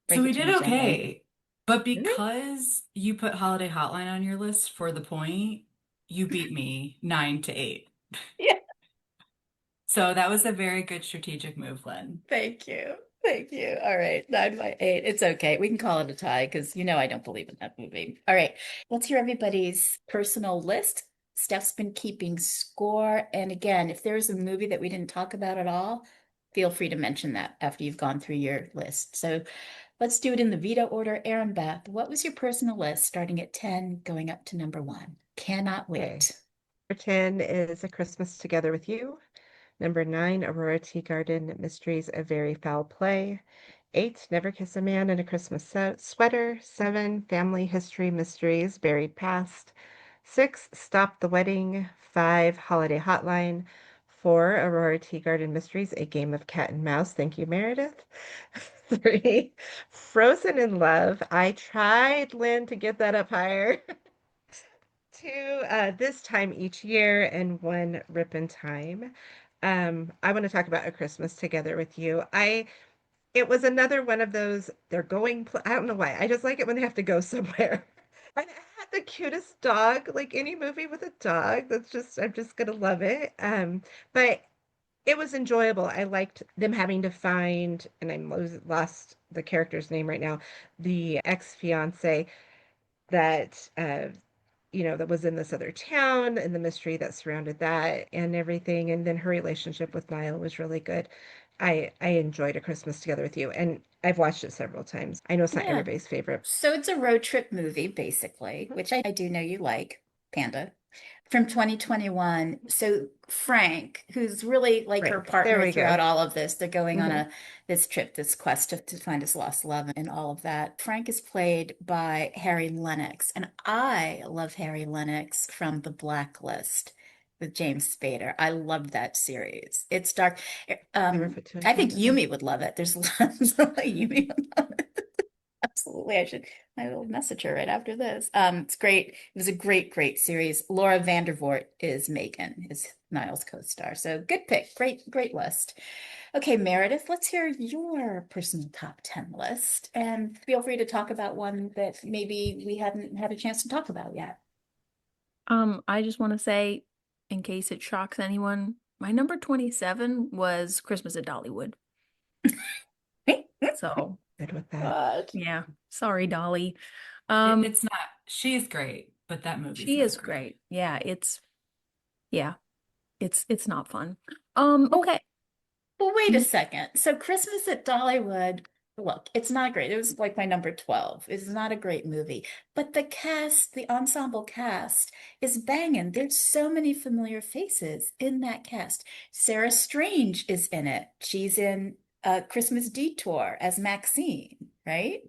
So
Break
we
it to
did
me gently.
okay. But
Really?
because you put Holiday Hotline on your list for the point, you beat me 9 to 8.
Yeah.
So that was a very good strategic move, Lynn.
Thank you. Thank you. All right. 9 by 8. It's okay. We can call it a tie because you know I don't believe in that movie. All right. Let's hear everybody's personal list. Steph's been keeping score. And again, if there's a movie that we didn't talk about at all, feel free to mention that after you've gone through your list. So let's do it in the veto order. Erinbeth, what was your personal list starting at 10, going up to number 1? Cannot wait.
Okay. Number 10 is A Christmas Together with You. Number 9, Aurora Tea Garden Mysteries, A Very Foul Play. 8, Never Kiss a Man in a Christmas Sweater. 7, Family History Mysteries, Buried Past. 6, Stop the Wedding. 5, Holiday Hotline. 4, Aurora Tea Garden Mysteries, A Game of Cat and Mouse. Thank you, Meredith. 3, Frozen in Love. I tried, Lynn, to get that up higher. 2, This Time Each Year, and 1, Rip in Time. I want to talk about A Christmas Together with You. It was another one of those, they're going, I don't know why. I just like it when they have to go somewhere. And it had the cutest dog, like any movie with a dog. I'm just gonna love it. But it was enjoyable. I liked them having to find, and lost the character's name right now, the ex-fiance that that was in this other town and the mystery that surrounded that and everything. And then her relationship with Niall was really good. I enjoyed A Christmas Together with You, and I've watched it several times. I know it's not
Yeah.
everybody's favorite.
So it's a road trip movie, basically, which I do know you like, Panda, from 2021. So Frank, who's really like her
Frank, there
partner
we go.
throughout all of this, they're going on
Mhm.
this trip, this quest to find his lost love and all of that. Frank is played by Harry Lennox, and I love Harry Lennox from The Blacklist with James Spader. I loved that series. It's dark.
Never put two and
I
two
think
together.
Yumi would love it. There's lots of Yumi would love it. Absolutely. I will message her right after this. It's great. It was a great series. Laura Vandervoort is Megan, is Niall's co-star. So good pick. Great list. Okay, Meredith, let's hear your personal top 10 list and feel free to talk about one that maybe we hadn't had a chance to talk about yet.
I just want to say, in case it shocks anyone, my number 27 was Christmas at Dollywood. So
Good with that.
God.
yeah, sorry, Dolly.
It's not She's great, but that movie's
She
not
is great. Yeah, it's not fun. Okay.
Well, wait a second. So Christmas at Dollywood, look, it's not great. It was like my number 12. It's not a great movie. But the cast, the ensemble cast is banging. There's so many familiar faces in that cast. Sarah Strange is in it. She's in Christmas Detour as Maxine, right?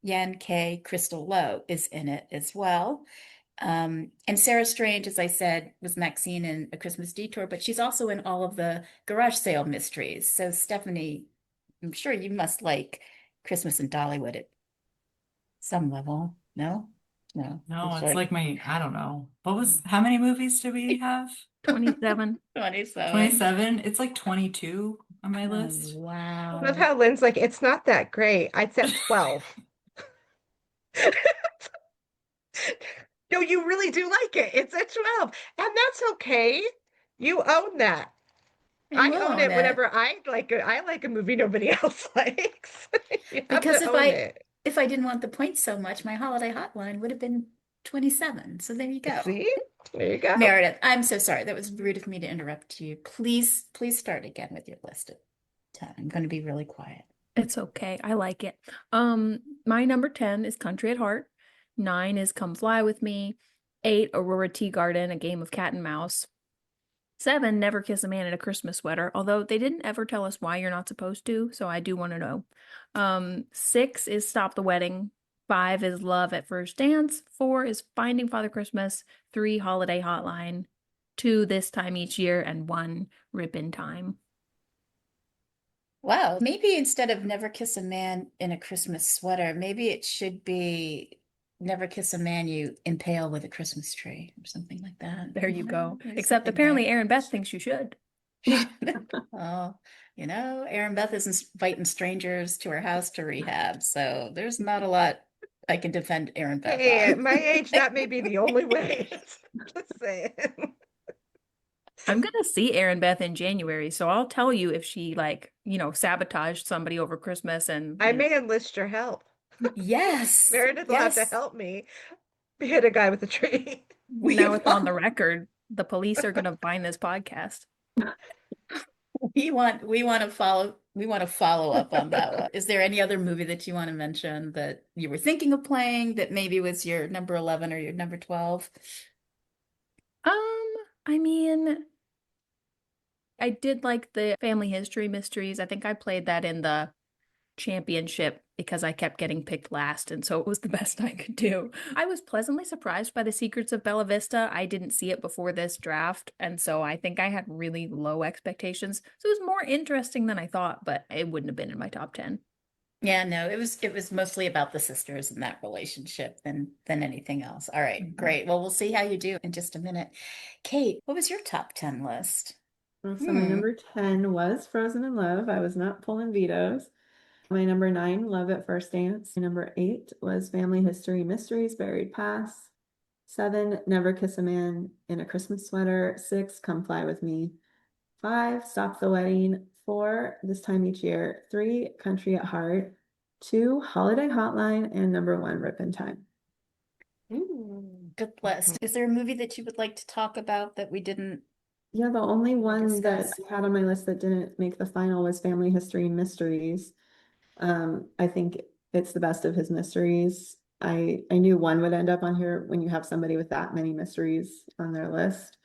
Yan Kay Crystal Lowe is in it as well. And Sarah Strange, as I said, was Maxine in A Christmas Detour, but she's also in all of the garage sale mysteries. So Stephanie, I'm sure you must like Christmas in Dollywood at some level. No? No.
No,
It's
it's like I don't know. How many movies do we have?
27.
27.
27? It's like 22 on my
Oh,
list.
I
wow.
love how Lynn's like, it's not that great. I'd set 12. No, you really do like it. It's at 12. And that's okay. You own that.
I
I
will
own
own
it
it.
whenever I like a movie nobody else likes. You have
Because
to
if
own
I
it.
if I didn't want the points so much, my holiday hotline would have been 27. So there you go.
See? There you go.
Meredith, I'm so sorry. That was rude of me to interrupt you. Please start again with your list at 10. I'm going to be really quiet.
It's okay. I like it. My number 10 is Country at Heart. 9 is Come Fly With Me. 8, Aurora Tea Garden, A Game of Cat and Mouse. 7, Never Kiss a Man in a Christmas Sweater, although they didn't ever tell us why you're not supposed to, so I do want to know. 6 is Stop the Wedding. 5 is Love at First Dance. 4 is Finding Father Christmas. 3, Holiday Hotline. 2, This Time Each Year. And 1, Rip in Time.
Wow, maybe instead of Never Kiss a Man in a Christmas Sweater, maybe it should be Never Kiss a Man You Impale with a Christmas Tree or something like that.
There you go.
There's
Except
something
apparently
there.
Erinbeth thinks you should.
Oh, Erinbeth isn't inviting strangers to her house to rehab, so there's not a lot I can defend Erinbeth
Hey,
on.
at my age, that may be the only way. Just saying.
I'm gonna see Erinbeth in January, so I'll tell you if she sabotaged somebody over Christmas and
I may enlist your help.
Yes,
Meredith will have to
yes.
help me hit a guy with a tree.
now it's on the record. The police are gonna find this podcast.
We want to follow up on that one. Is there any other movie that you want to mention that you were thinking of playing that maybe was your number 11 or your number 12?
I mean, I did like the family history mysteries. I think I played that in the championship because I kept getting picked last, and so it was the best I could do. I was pleasantly surprised by The Secrets of Bella Vista. I didn't see it before this draft, and so I think I had really low expectations. So it was more interesting than I thought, but it wouldn't have been in my top 10.
Yeah, no, it was mostly about the sisters and that relationship than anything else. All right, great. Well, we'll see how you do in just a minute. Kate, what was your top 10 list?
So my number 10 was Frozen in Love. I was not pulling vetoes. My number 9, Love at First Dance. My number 8 was Family History Mysteries, Buried Past. 7, Never Kiss a Man in a Christmas Sweater. 6, Come Fly With Me. 5, Stop the Wedding. 4, This Time Each Year. 3, Country at Heart. 2, Holiday Hotline. And number 1, Rip in Time.
Ooh, good list. Is there a movie that you would like to talk about that we didn't?
Yeah, the only one that
discuss?
I had on my list that didn't make the final was Family History Mysteries. I think it's the best of his mysteries. I knew one would end up on here when you have somebody with that many mysteries on their list.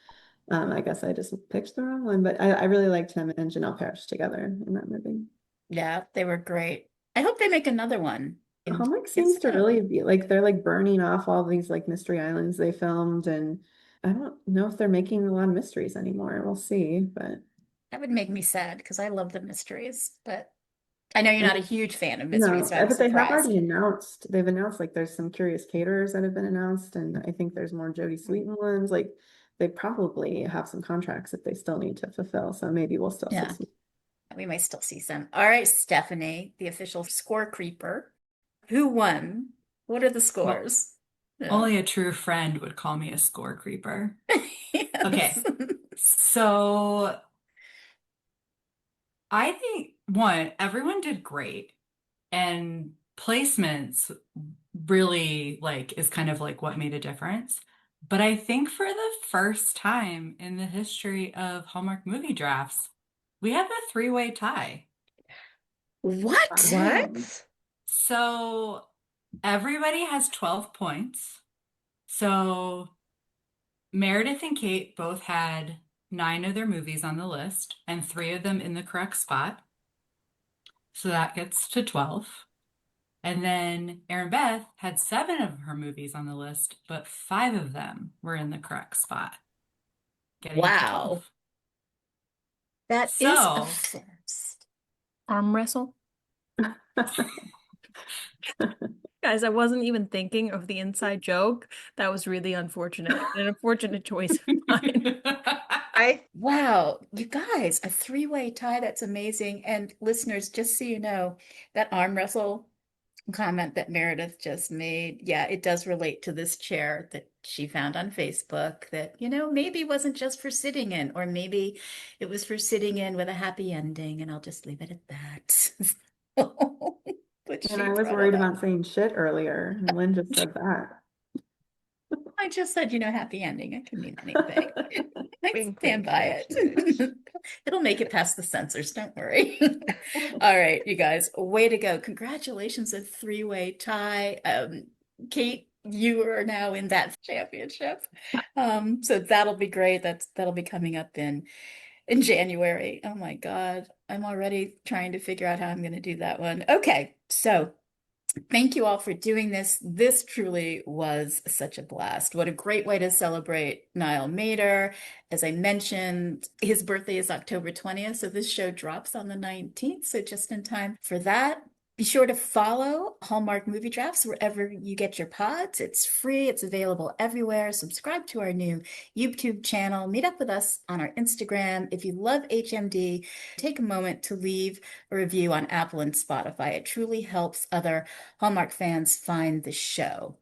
I guess I just picked the wrong one, but I really liked him and Janelle Parrish together in that movie.
Yeah, they were great. I hope they make another one.
Hallmark
If
seems to
so,
really be like they're like burning off all these like mystery islands they filmed, and I don't know if they're making a lot of mysteries anymore. We'll see, but
that would make me sad because I love the mysteries, but I know you're not a huge fan of
no,
mysteries, so I'm
but they have
surprised.
already announced, they've announced like there's some curious caterers that have been announced, and I think there's more Jodie Sweetin ones. Like they probably have some contracts that they still need to fulfill. So maybe we'll still see
Yeah,
some.
we might still see some. All right, Stephanie, the official score creeper. Who won? What are the
Well,
scores? Yeah.
only a true friend would call me a score creeper.
Yes.
Okay. So I think everyone did great, and placements really like is kind of like what made a difference. But I think for the first time in the history of Hallmark movie drafts, we have a three-way tie.
What?
What?
So everybody has 12 points. So Meredith and Kate both had 9 of their movies on the list and 3 of them in the correct spot. So that gets to 12. And then Erinbeth had 7 of her movies on the list, but 5 of them were in the correct spot, getting to
Wow.
12.
That is a
So,
first.
Arm wrestle. Guys, I wasn't even thinking of the inside joke. That was really unfortunate. An unfortunate choice of mine.
Wow, you guys, a three-way tie. That's amazing. And listeners, just so you know, that arm wrestle comment that Meredith just made, yeah, it does relate to this chair that she found on Facebook that, maybe wasn't just for sitting in, or maybe it was for sitting in with a happy ending, and I'll just leave it at that. But
And
she
I was
brought
worried
it up.
about saying shit earlier, and Lynn just said that.
I just said, happy ending. It can mean anything. I
Wink,
stand
wink,
by
nudge,
it.
nudge.
It'll make it past the censors, don't worry. All right, you guys, way to go. Congratulations, a three-way tie. Kate, you are now in that championship. So that'll be great. That'll be coming up in January. Oh my God. I'm already trying to figure out how I'm going to do that one. Okay, so thank you all for doing this. This truly was such a blast. What a great way to celebrate Niall Matter. As I mentioned, his birthday is October 20th, so this show drops on the 19th, so just in time for that. Be sure to follow Hallmark Movie Drafts wherever you get your pods. It's free, it's available everywhere. Subscribe to our new YouTube channel. Meet up with us on our Instagram. If you love HMD, take a moment to leave a review on Apple and Spotify. It truly helps other Hallmark fans find the show.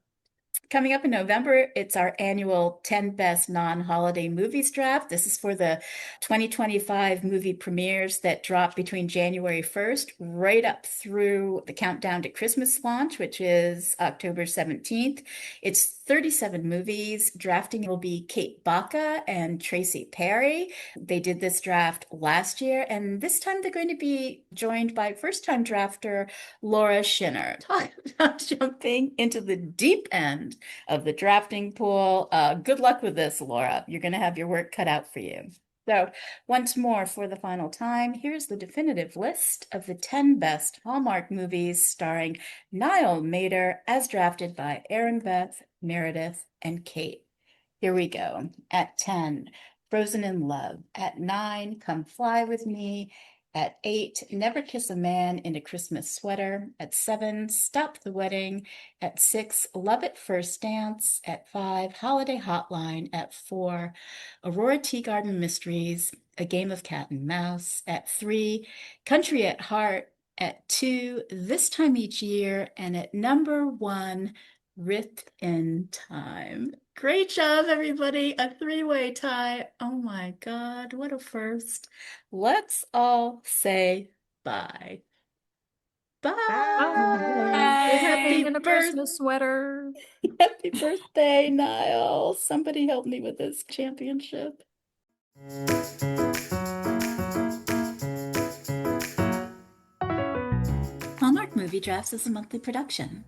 Coming up in November, it's our annual 10 Best Non-Holiday Movies draft. This is for the 2025 movie premieres that drop between January 1st right up through the countdown to Christmas launch, which is October 17th. It's 37 movies. Drafting will be Kate Bacca and Tracy Perry. They did this draft last year, and this time they're going to be joined by first-time drafter Laura Schinner. Talk about jumping into the deep end of the drafting pool. Good luck with this, Laura. You're going to have your work cut out for you. So once more for the final time, here's the definitive list of the 10 best Hallmark movies starring Niall Matter as drafted by Erinbeth, Meredith, and Kate. Here we go. At 10, Frozen in Love. At 9, Come Fly With Me. At 8, Never Kiss a Man in a Christmas Sweater. At 7, Stop the Wedding. At 6, Love at First Dance. At 5, Holiday Hotline. At 4, Aurora Tea Garden Mysteries, A Game of Cat and Mouse. At 3, Country at Heart. At 2, This Time Each Year. And at number 1, Writ in Time. Great job, everybody. A three-way tie. Oh my God, what a first. Let's all say bye. Bye.
Bye.
Happy
In a Christmas sweater.
Happy birthday, Niall. Somebody help me with this championship. Hallmark Movie Drafts is a monthly production.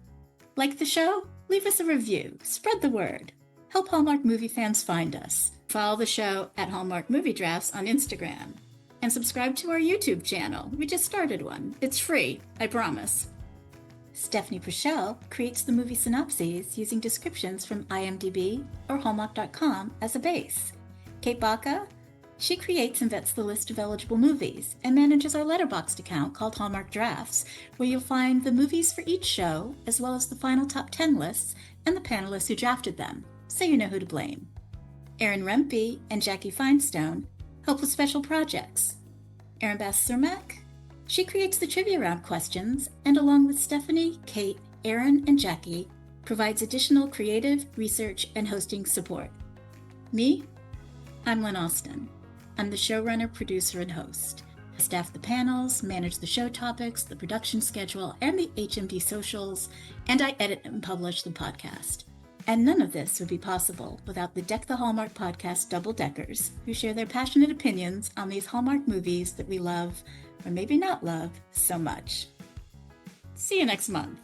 Like the show? Leave us a review. Spread the word. Help Hallmark movie fans find us. Follow the show at Hallmark Movie Drafts on Instagram. And subscribe to our YouTube channel. We just started one. It's free, I promise. Stephanie Preschel creates the movie synopses using descriptions from IMDb or Hallmark.com as a base. Kate Bacca, she creates and vets the list of eligible movies and manages our Letterboxd account called Hallmark Drafts, where you'll find the movies for each show, as well as the final top 10 lists and the panelists who drafted them, so you know who to blame. Erinbeth and Jackie Finestone help with special projects. Erinbeth Cermak, she creates the trivia round questions and along with Stephanie, Kate, Erin, and Jackie, provides additional creative, research, and hosting support. Me? I'm Lynn Austin. I'm the showrunner, producer, and host. I staff the panels, manage the show topics, the production schedule, and the HMD socials, and I edit and publish the podcast. And none of this would be possible without the Deck the Hallmark podcast double-deckers, who share their passionate opinions on these Hallmark movies that we love, or maybe not love, so much. See you next month.